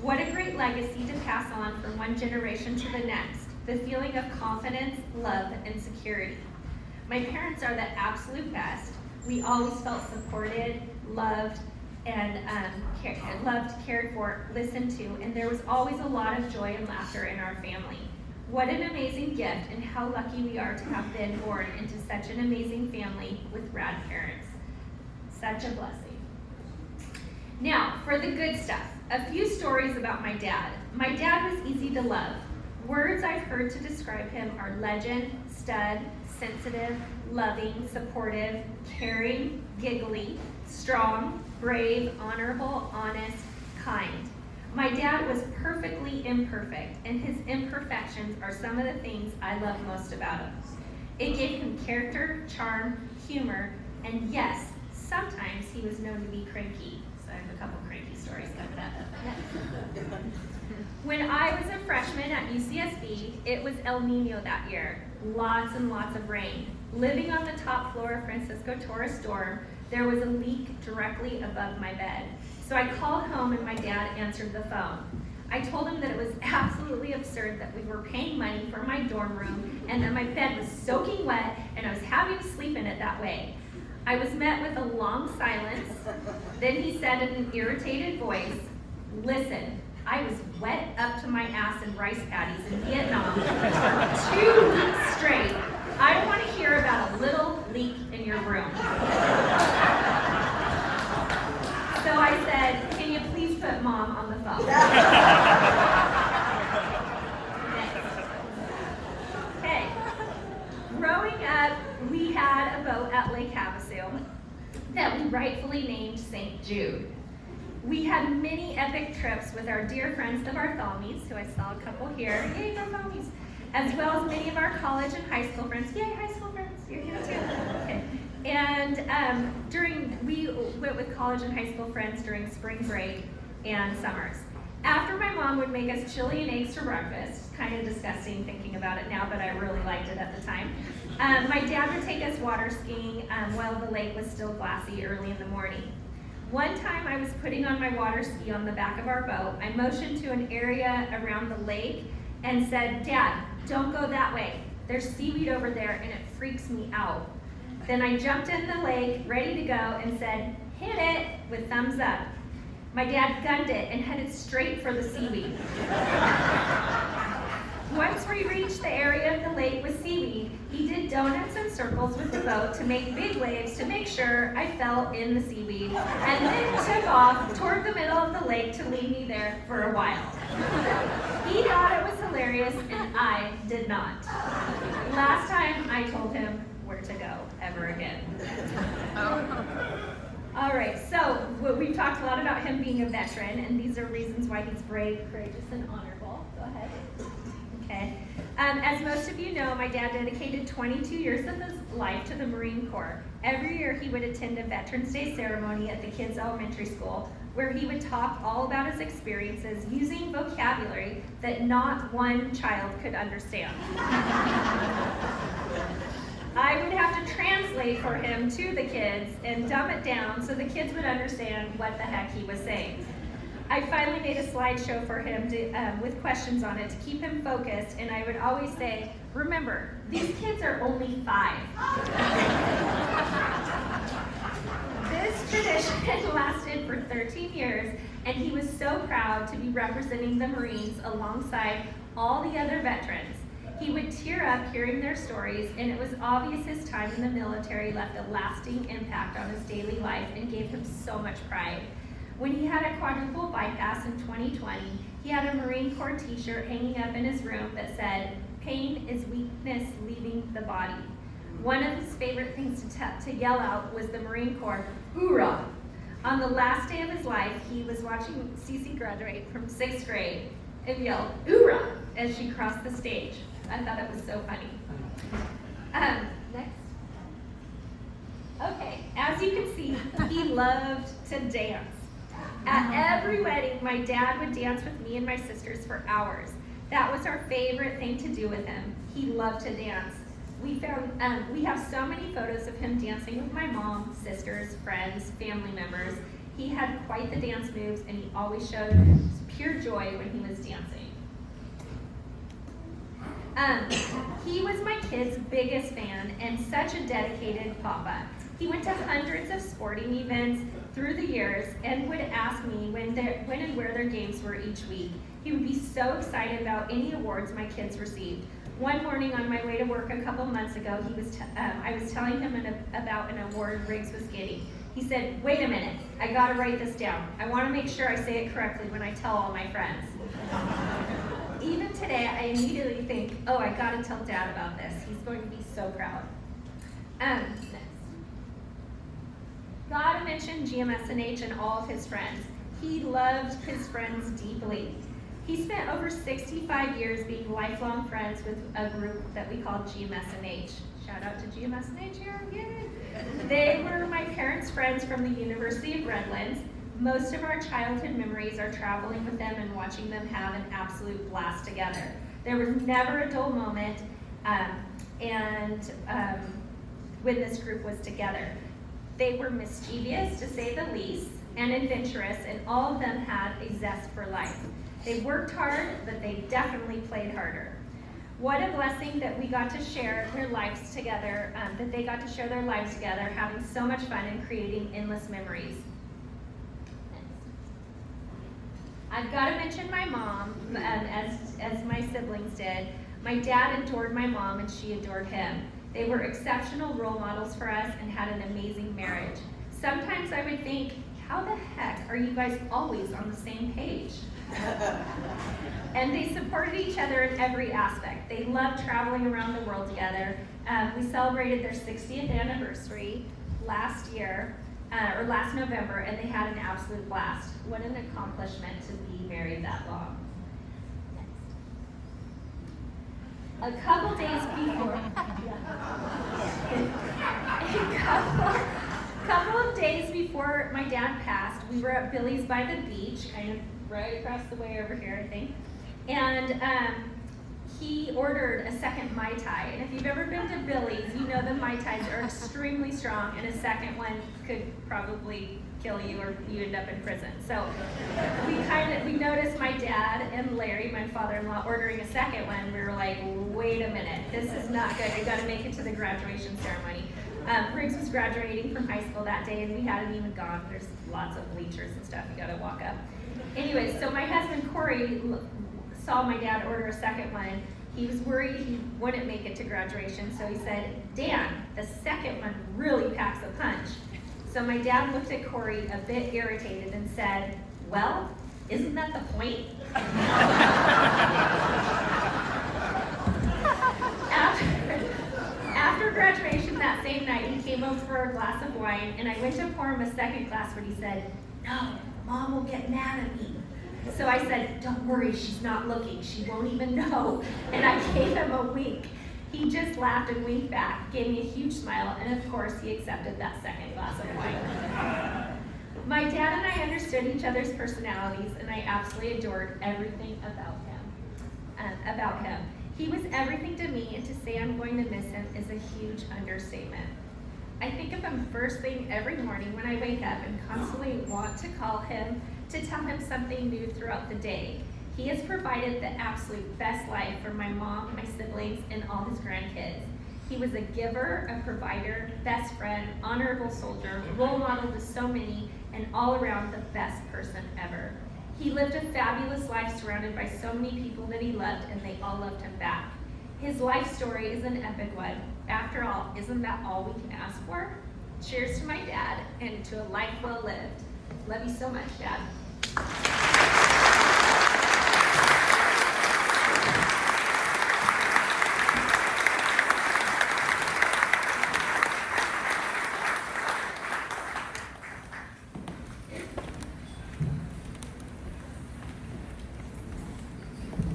What a great legacy to pass on from one generation to the next, the feeling of confidence, love, and security. My parents are the absolute best. We always felt supported, loved, and cared for, listened to, and there was always a lot of joy and laughter in our family. What an amazing gift, and how lucky we are to have been born into such an amazing family with rad parents. Such a blessing. Now, for the good stuff, a few stories about my dad. My dad was easy to love. Words I've heard to describe him are legend, stud, sensitive, loving, supportive, caring, giggly, strong, brave, honorable, honest, kind. My dad was perfectly imperfect, and his imperfections are some of the things I love most about him. It gave him character, charm, humor, and yes, sometimes he was known to be cranky. So I have a couple cranky stories coming up. When I was a freshman at UCSB, it was El Nino that year. Lots and lots of rain. Living on the top floor of Francisco Torres' dorm, there was a leak directly above my bed. So I called home and my dad answered the phone. I told him that it was absolutely absurd that we were paying money for my dorm room and that my bed was soaking wet and I was having to sleep in it that way. I was met with a long silence. Then he said in an irritated voice, "Listen, I was wet up to my ass in rice paddies in Vietnam for 2 weeks straight. I don't want to hear about a little leak in your room." So I said, "Can you please put Mom on the phone?" Okay. Growing up, we had a boat at Lake Havasu that we rightfully named St. Jude. We had many epic trips with our dear friends, the Bartholomews, who I saw a couple here, yay Bartholomews, as well as many of our college and high school friends. Yay, high school friends, you're here too. Okay. And we went with college and high school friends during spring break and summers. After my mom would make us chili and eggs for breakfast, kind of disgusting thinking about it now, but I really liked it at the time. My dad would take us water skiing while the lake was still glassy early in the morning. One time I was putting on my water ski on the back of our boat. I motioned to an area around the lake and said, "Dad, don't go that way. There's seaweed over there and it freaks me out." Then I jumped in the lake, ready to go, and said, "Hit it," with thumbs up. My dad gunned it and headed straight for the seaweed. Once we reached the area of the lake with seaweed, he did donuts and circles with the boat to make big waves to make sure I fell in the seaweed, and then took off toward the middle of the lake to leave me there for a while. He thought it was hilarious, and I did not. Last time I told him where to go ever again. All right, so we've talked a lot about him being a veteran, and these are reasons why he's brave, courageous, and honorable. Go ahead. Okay. As most of you know, my dad dedicated 22 years of his life to the Marine Corps. Every year he would attend a Veterans Day ceremony at the kids' elementary school where he would talk all about his experiences using vocabulary that not one child could understand. I would have to translate for him to the kids and dumb it down so the kids would understand what the heck he was saying. I finally made a slideshow for him with questions on it to keep him focused, and I would always say, "Remember, these kids are only 5. This tradition lasted for 13 years, and he was so proud to be representing the Marines alongside all the other veterans. He would tear up hearing their stories, and it was obvious his time in the military left a lasting impact on his daily life and gave him so much pride. When he had a quadruple bypass in 2020, he had a Marine Corps t-shirt hanging up in his room that said, "Pain is weakness leaving the body." One of his favorite things to yell out was the Marine Corps, "Hoorah!" On the last day of his life, he was watching Cece graduate from 6th grade and yelled, "Hoorah!" as she crossed the stage. I thought it was so funny. Next. Okay, as you can see, he loved to dance. At every wedding, my dad would dance with me and my sisters for hours. That was our favorite thing to do with him. He loved to dance. We have so many photos of him dancing with my mom, sisters, friends, family members. He had quite the dance moves, and he always showed pure joy when he was dancing. He was my kid's biggest fan and such a dedicated papa. He went to hundreds of sporting events through the years and would ask me when and where their games were each week. He would be so excited about any awards my kids received. One morning on my way to work a couple months ago, I was telling him about an award Riggs was getting. He said, "Wait a minute, I gotta write this down. I wanna make sure I say it correctly when I tell all my friends." Even today, I immediately think, "Oh, I gotta tell Dad about this. He's going to be so proud." Next. Gotta mention GMSNH and all of his friends. He loved his friends deeply. He spent over 65 years being lifelong friends with a group that we called GMSNH. Shout out to GMSNH here, yay! They were my parents' friends from the University of Redlands. Most of our childhood memories are traveling with them and watching them have an absolute blast together. There was never a dull moment, when this group was together. They were mischievous, to say the least, and adventurous, and all of them had a zest for life. They worked hard, but they definitely played harder. What a blessing that we got to share their lives together, that they got to share their lives together, having so much fun and creating endless memories. I've got to mention my mom, as my siblings did. My dad adored my mom and she adored him. They were exceptional role models for us and had an amazing marriage. Sometimes I would think, how the heck are you guys always on the same page? And they supported each other in every aspect. They loved traveling around the world together. We celebrated their 60th anniversary last November, and they had an absolute blast. What an accomplishment to be married that long. A couple days before, couple of days before my dad passed, we were at Billy's by the beach, kind of right across the way over here, I think. And he ordered a second Mai Tai. And if you've ever been to Billy's, you know the Mai Tais are extremely strong, and a second one could probably kill you or you end up in prison. So we noticed my dad and Larry, my father-in-law, ordering a second one. We were like, wait a minute, this is not good. We got to make it to the graduation ceremony. Briggs was graduating from high school that day, and we hadn't even gone. There's lots of bleachers and stuff. You got to walk up. Anyways, so my husband Corey saw my dad order a second one. He was worried he wouldn't make it to graduation, so he said, Dan, the second one really packs a punch. So my dad looked at Corey a bit irritated and said, well, isn't that the point? After graduation that same night, he came over for a glass of wine, and I went to pour him a second glass, but he said, no, Mom will get mad at me. So I said, don't worry, she's not looking. She won't even know. And I gave him a wink. He just laughed and winked back, gave me a huge smile, and of course he accepted that second glass of wine. My dad and I understood each other's personalities, and I absolutely adored everything about him. He was everything to me, and to say I'm going to miss him is a huge understatement. I think of him first thing every morning when I wake up and constantly want to call him to tell him something new throughout the day. He has provided the absolute best life for my mom, my siblings, and all his grandkids. He was a giver, a provider, best friend, honorable soldier, role model to so many, and all around the best person ever. He lived a fabulous life surrounded by so many people that he loved, and they all loved him back. His life story is an epic one. After all, isn't that all we can ask for? Cheers to my dad and to a life well lived. Love you so much, Dad.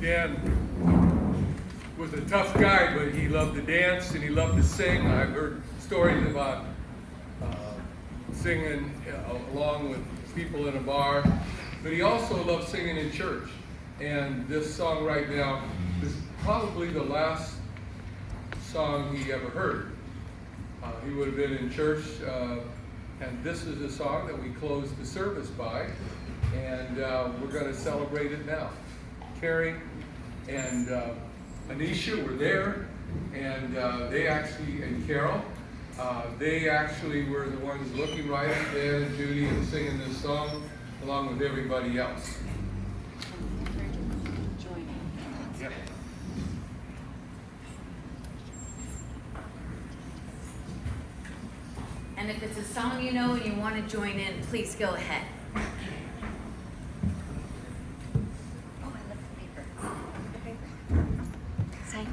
Dan was a tough guy, but he loved to dance and he loved to sing. I've heard stories about singing along with people in a bar, but he also loved singing in church. And this song right now is probably the last song he ever heard. He would have been in church, and this is a song that we closed the service by, and we're going to celebrate it now. Carrie and Anisha were there, and and Carol, they actually were the ones looking right at Dan and Judy and singing this song along with everybody else. Yep. And if it's a song you know and you want to join in, please go ahead. Oh, I left the paper. The paper. Sign.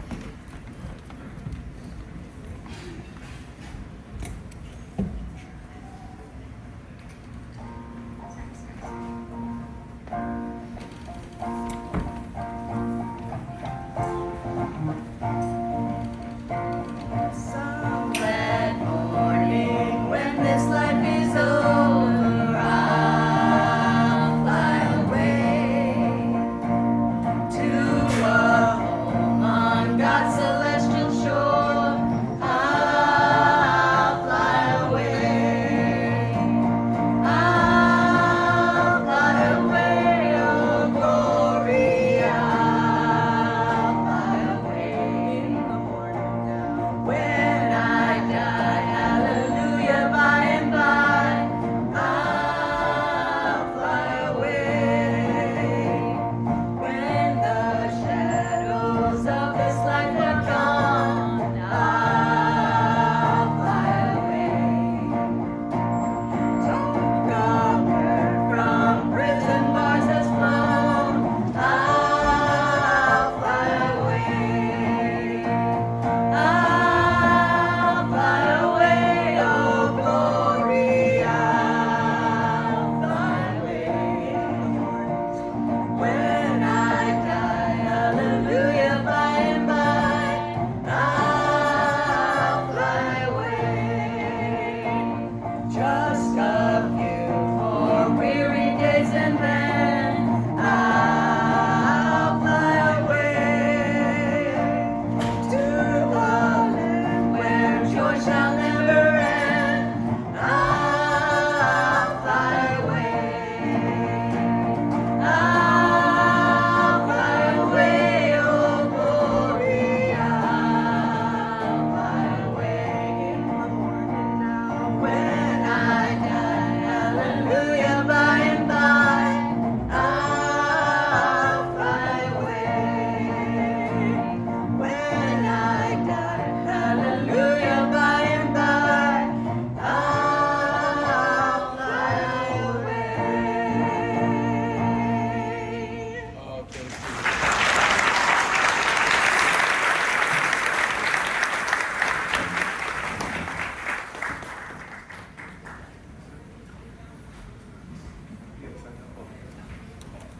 Some glad morning when this life is over,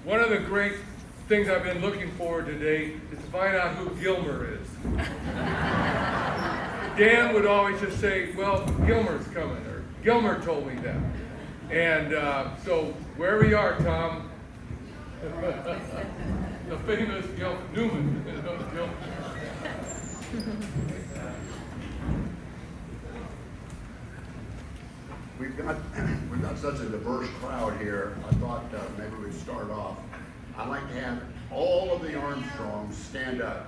one of the great things I've been looking forward today is to find out who Gilmer is. Dan would always just say, well, Gilmer's coming, or Gilmer told me that. And so wherever you are, Tom, the famous Newman. Gilmer. We've got such a diverse crowd here. I thought maybe we'd start off. I'd like to have all of the Armstrongs stand up.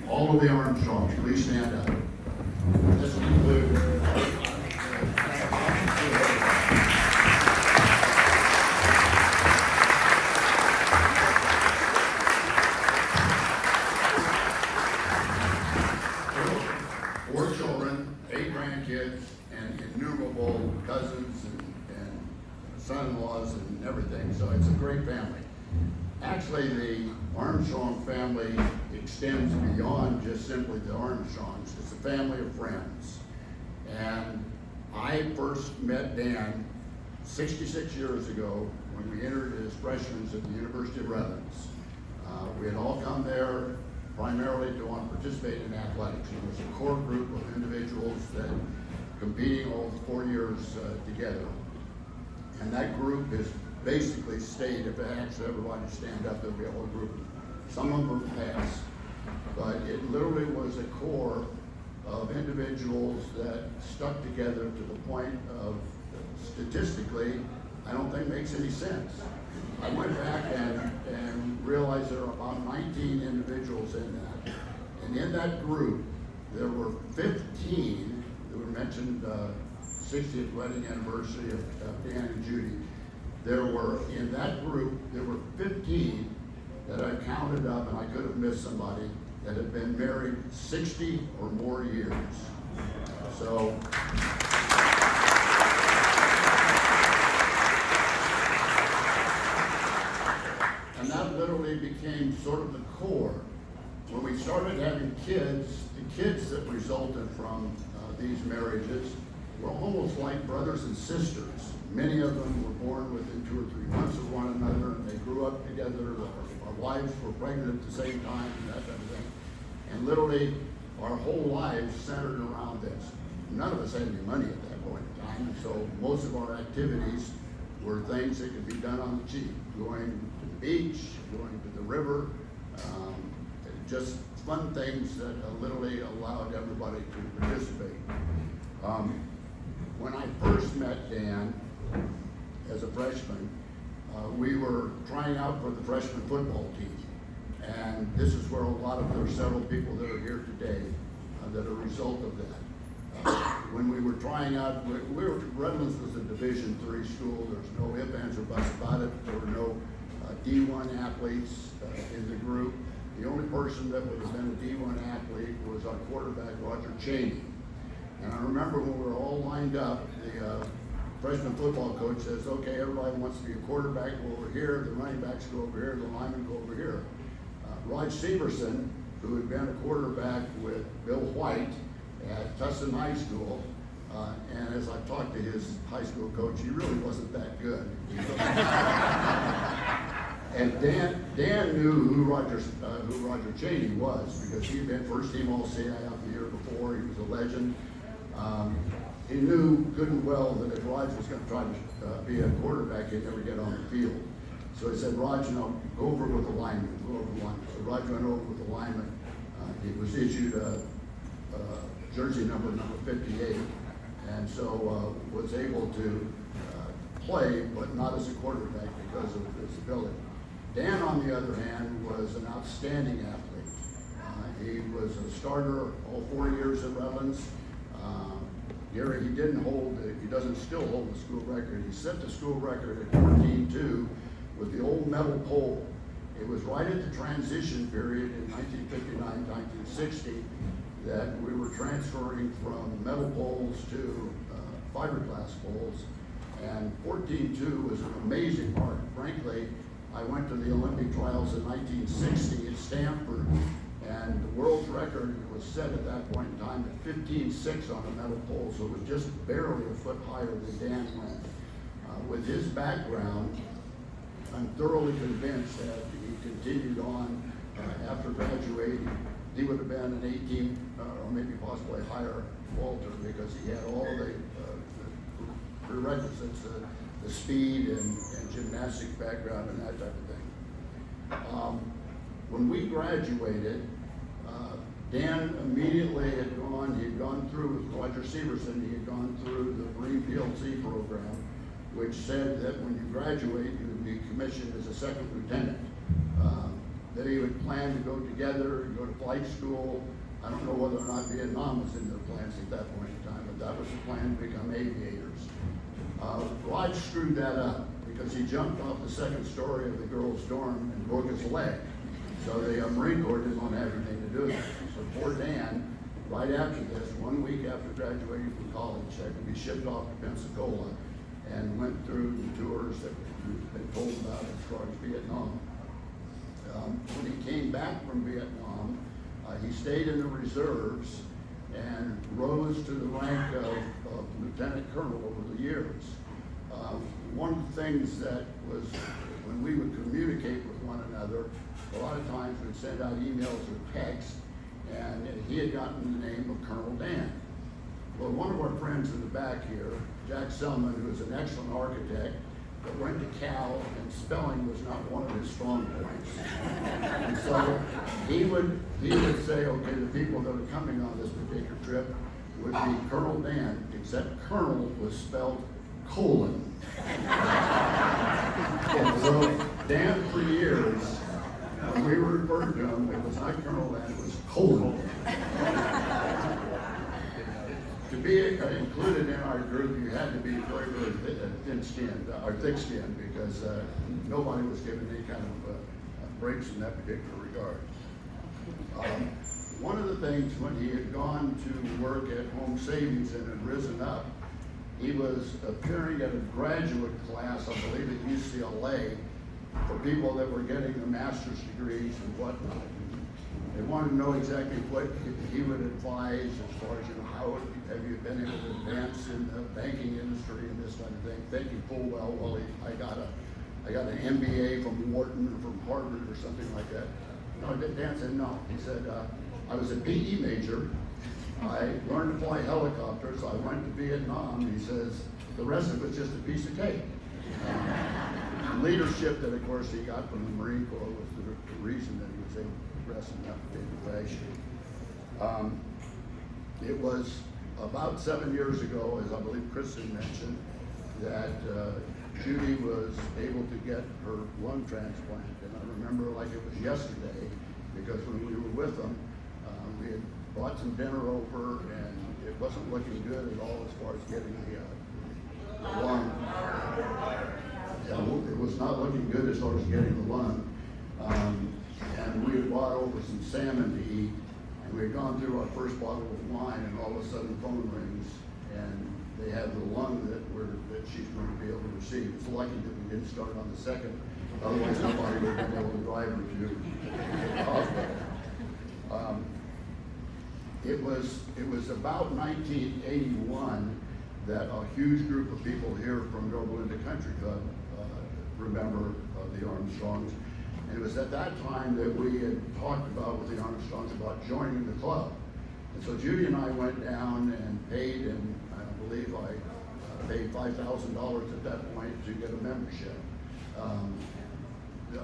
All of the Armstrongs, please stand up. This includes four children, 8 grandkids, and innumerable cousins and son-in-laws and everything, so it's a great family. Actually, the Armstrong family extends beyond just simply the Armstrongs. It's a family of friends. And I first met Dan 66 years ago when we entered as freshmen at the University of Redlands. We had all come there primarily to want to participate in athletics. It was a core group of individuals that competing all 4 years together. And that group has basically stayed. If I asked everybody to stand up, there'll be a whole group. Some of them are past. But it literally was a core of individuals that stuck together to the point of, statistically, I don't think makes any sense. I went back and realized there are about 19 individuals in that. And in that group, there were 15 that were mentioned, 60th wedding anniversary of Dan and Judy. There were, in that group, there were 15 that I counted up, and I could have missed somebody, that had been married 60 or more years. So, and that literally became sort of the core. When we started having kids, the kids that resulted from these marriages were almost like brothers and sisters. Many of them were born within 2 or 3 months of one another, and they grew up together. Our wives were pregnant at the same time, and that kind of thing. And literally, our whole lives centered around this. None of us had any money at that point in time, so most of our activities were things that could be done on the cheap. Going to the beach, going to the river, just fun things that literally allowed everybody to participate. When I first met Dan as a freshman, we were trying out for the freshman football team. And this is where there are several people that are here today that are a result of that. When we were trying out, Redlands was a Division III school. There's no ifs, ands, or buts about it. There were no D1 athletes in the group. The only person that would have been a D1 athlete was our quarterback, Roger Cheney. And I remember when we were all lined up, the freshman football coach says, okay, everybody wants to be a quarterback, go over here, the running backs go over here, the linemen go over here. Rod Severson, who had been a quarterback with Bill White at Tustin High School, and as I talked to his high school coach, he really wasn't that good. And Dan knew who Roger Cheney was, because he had been first team All-CIF the year before. He was a legend. He knew good and well that if Rod was going to try to be a quarterback, he'd never get on the field. So he said, Rod, go over with the lineman, go over the lineman. So Rod went over with the lineman. He was issued a jersey number 58, and so was able to play, but not as a quarterback because of his ability. Dan, on the other hand, was an outstanding athlete. He was a starter all 4 years at Redlands. Gary, he doesn't still hold the school record. He set the school record at 14-2 with the old metal pole. It was right at the transition period in 1959, 1960 that we were transferring from metal poles to fiberglass poles. And 14-2 was an amazing part. Frankly, I went to the Olympic trials in 1960 at Stanford, and the world's record was set at that point in time at 15.6 on a metal pole, so it was just barely a foot higher than Dan went. With his background, I'm thoroughly convinced that he continued on after graduating. He would have been an 18 or maybe possibly higher vaulter because he had all the prerequisites, the speed and gymnastics background and that type of thing. When we graduated, Dan immediately had gone through with Roger Severson, he had gone through the Marine PLC program, which said that when you graduate, you would be commissioned as a second lieutenant. That he would plan to go together, go to flight school. I don't know whether or not Vietnam was in their plans at that point in time, but that was the plan to become aviators. Rod screwed that up because he jumped off the second story of the girls' dorm and broke his leg. So the Marine Corps didn't want to have anything to do with it. So poor Dan, right after this, 1 week after graduating from college, had to be shipped off to Pensacola and went through the tours that we've been told about as far as Vietnam. When he came back from Vietnam, he stayed in the reserves and rose to the rank of lieutenant colonel over the years. One of the things that was, when we would communicate with one another, a lot of times we'd send out emails or texts, and he had gotten the name of Colonel Dan. Well, one of our friends in the back here, Jack Selman, who is an excellent architect, but went to Cal, and spelling was not one of his strong points. And so he would say, okay, the people that are coming on this particular trip would be Colonel Dan, except Colonel was spelled colon. And so Dan, for years, when we were referring to him, it was not Colonel Dan, it was colon. To be included in our group, you had to be very, very thin-skinned, or thick-skinned, because nobody was given any kind of breaks in that particular regard. One of the things, when he had gone to work at Home Savings and had risen up, he was appearing at a graduate class, I believe at UCLA, for people that were getting their master's degrees and whatnot. They wanted to know exactly what he would advise as far as, how have you been able to advance in the banking industry and this kind of thing, thinking full well, I got an MBA from Wharton or from Harvard or something like that. No, Dan said no. He said, I was a PE major. I learned to fly helicopters. I went to Vietnam. He says, the rest of it's just a piece of cake. Leadership that, of course, he got from the Marine Corps was the reason that he was able to progress in that particular fashion. It was about 7 years ago, as I believe Kristen mentioned, that Judy was able to get her lung transplant. And I remember like it was yesterday, because when we were with them, we had brought some dinner over, and it wasn't looking good at all as far as getting the lung. It was not looking good as far as getting the lung. And we had brought over some salmon to eat, and we had gone through our first bottle of wine, and all of a sudden the phone rings, and they have the lung that she's going to be able to receive. It's lucky that we didn't start on the second, otherwise nobody would have been able to drive her to the hospital. It was about 1981 that a huge group of people here from Yorba Linda Country Club remember the Armstrongs. And it was at that time that we had talked about with the Armstrongs about joining the club. And so Judy and I went down and paid, and I believe I paid $5,000 at that point to get a membership.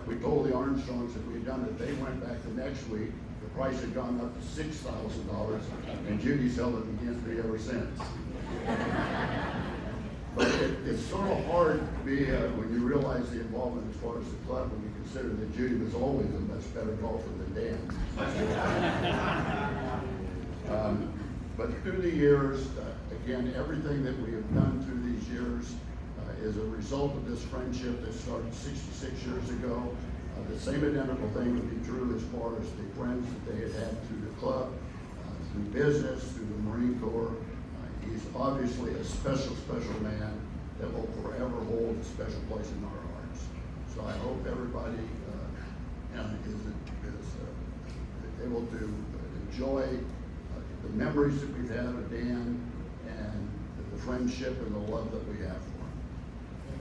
We told the Armstrongs that we had done it. They went back the next week. The price had gone up to $6,000, and Judy's held it against me ever since. But it's sort of hard to be, when you realize the involvement as far as the club, when you consider that Judy was always a much better golfer than Dan. But through the years, again, everything that we have done through these years is a result of this friendship that started 66 years ago. The same identical thing would be true as far as the friends that they had through the club, through business, through the Marine Corps. He's obviously a special, special man that will forever hold a special place in our hearts. So I hope everybody is able to enjoy the memories that we've had of Dan and the friendship and the love that we have for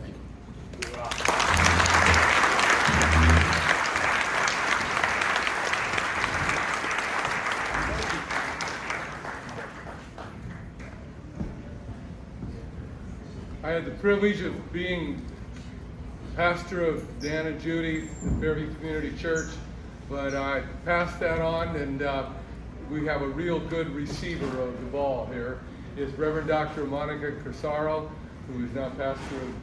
him. Thank you. had the privilege of being pastor of Dan and Judy at Fairview Community Church, but I passed that on, and we have a real good receiver of the ball here. Is Reverend Dr. Monica Crisaro, who is now pastor of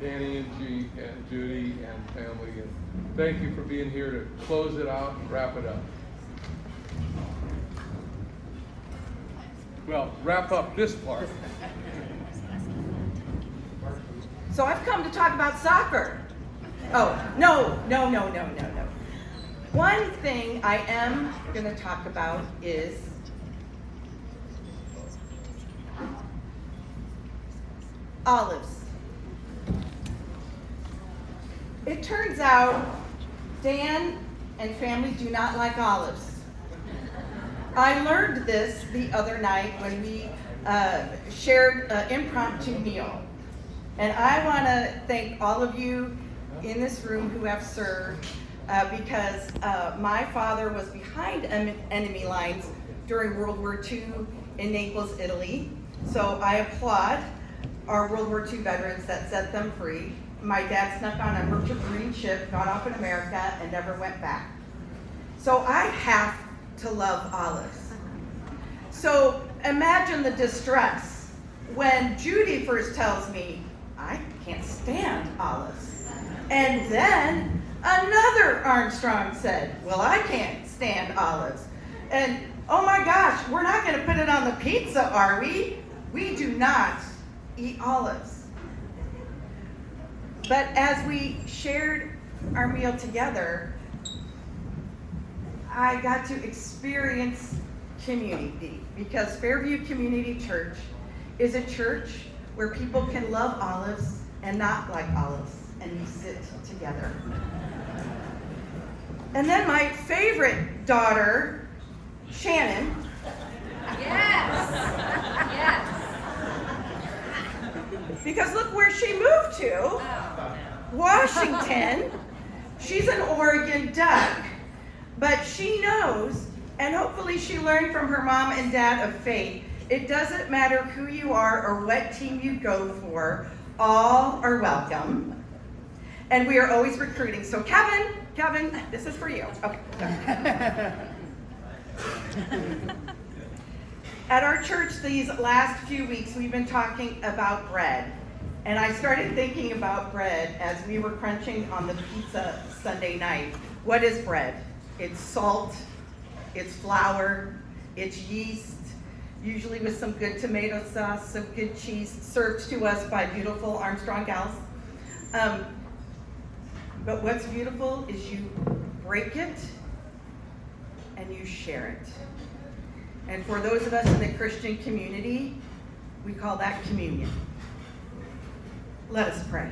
Danny and Judy and family. And thank you for being here to close it out and wrap it up. Well, wrap up this part. So I've come to talk about soccer. Oh, no. One thing I am going to talk about is olives. It turns out Dan and family do not like olives. I learned this the other night when we shared an impromptu meal. And I want to thank all of you in this room who have served because my father was behind enemy lines during World War II in Naples, Italy. So I applaud our World War II veterans that set them free. My dad snuck on a merchant marine ship, got off in America, and never went back. So I have to love olives. So imagine the distress when Judy first tells me, I can't stand olives. And then another Armstrong said, well, I can't stand olives. And oh my gosh, we're not going to put it on the pizza, are we? We do not eat olives. But as we shared our meal together, I got to experience community because Fairview Community Church is a church where people can love olives and not like olives, and we sit together. And then my favorite daughter, Shannon. Yes. Yes. Because look where she moved to, Washington. She's an Oregon Duck, but she knows, and hopefully she learned from her mom and dad of faith, it doesn't matter who you are or what team you go for, all are welcome. And we are always recruiting. So Kevin, this is for you. Okay. At our church these last few weeks, we've been talking about bread. And I started thinking about bread as we were crunching on the pizza Sunday night. What is bread? It's salt, it's flour, it's yeast, usually with some good tomato sauce, some good cheese, served to us by beautiful Armstrong gals. But what's beautiful is you break it and you share it. And for those of us in the Christian community, we call that communion. Let us pray.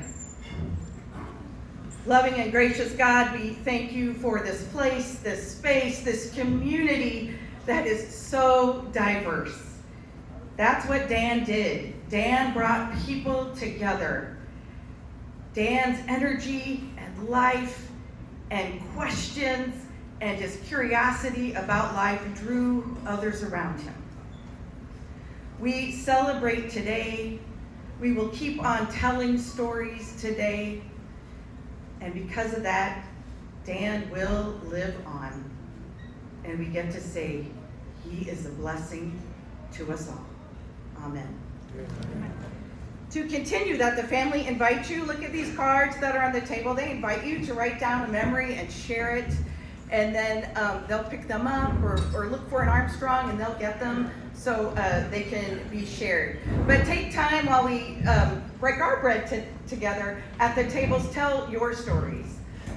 Loving and gracious God, we thank you for this place, this space, this community that is so diverse. That's what Dan did. Dan brought people together. Dan's energy and life and questions and his curiosity about life drew others around him. We celebrate today. We will keep on telling stories today. And because of that, Dan will live on. And we get to say, he is a blessing to us all. Amen. To continue that, the family invites you, look at these cards that are on the table. They invite you to write down a memory and share it. And then they'll pick them up or look for an Armstrong and they'll get them so they can be shared. But take time while we break our bread together at the tables, tell your stories.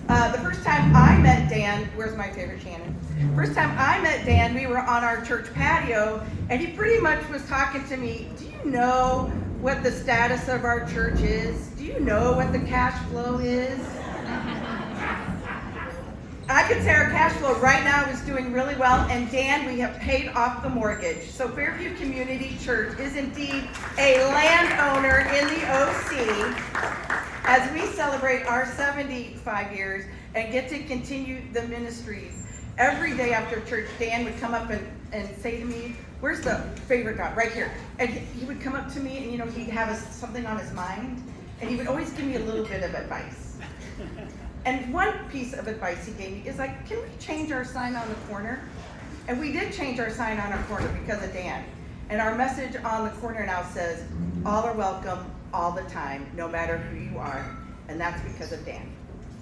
The first time I met Dan, where's my favorite Shannon? First time I met Dan, we were on our church patio and he pretty much was talking to me, do you know what the status of our church is? Do you know what the cash flow is? I could say our cash flow right now is doing really well, and Dan, we have paid off the mortgage. So Fairview Community Church is indeed a landowner in the OC as we celebrate our 75 years and get to continue the ministries. Every day after church, Dan would come up and say to me, where's the favorite dog? Right here. And he would come up to me and, you know, he'd have something on his mind, and he would always give me a little bit of advice. And one piece of advice he gave me is like, can we change our sign on the corner? And we did change our sign on our corner because of Dan. And our message on the corner now says, all are welcome all the time, no matter who you are. And that's because of Dan.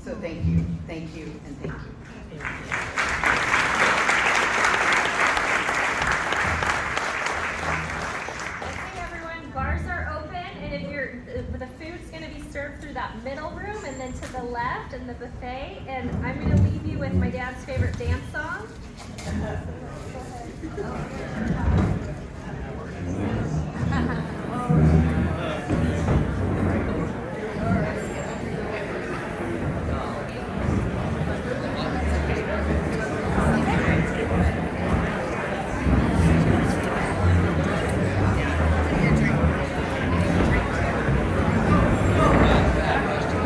So thank you, and thank you. Okay, everyone, bars are open, and if the food's gonna be served through that middle room and then to the left in the buffet, and I'm gonna leave you with my dad's favorite dance song.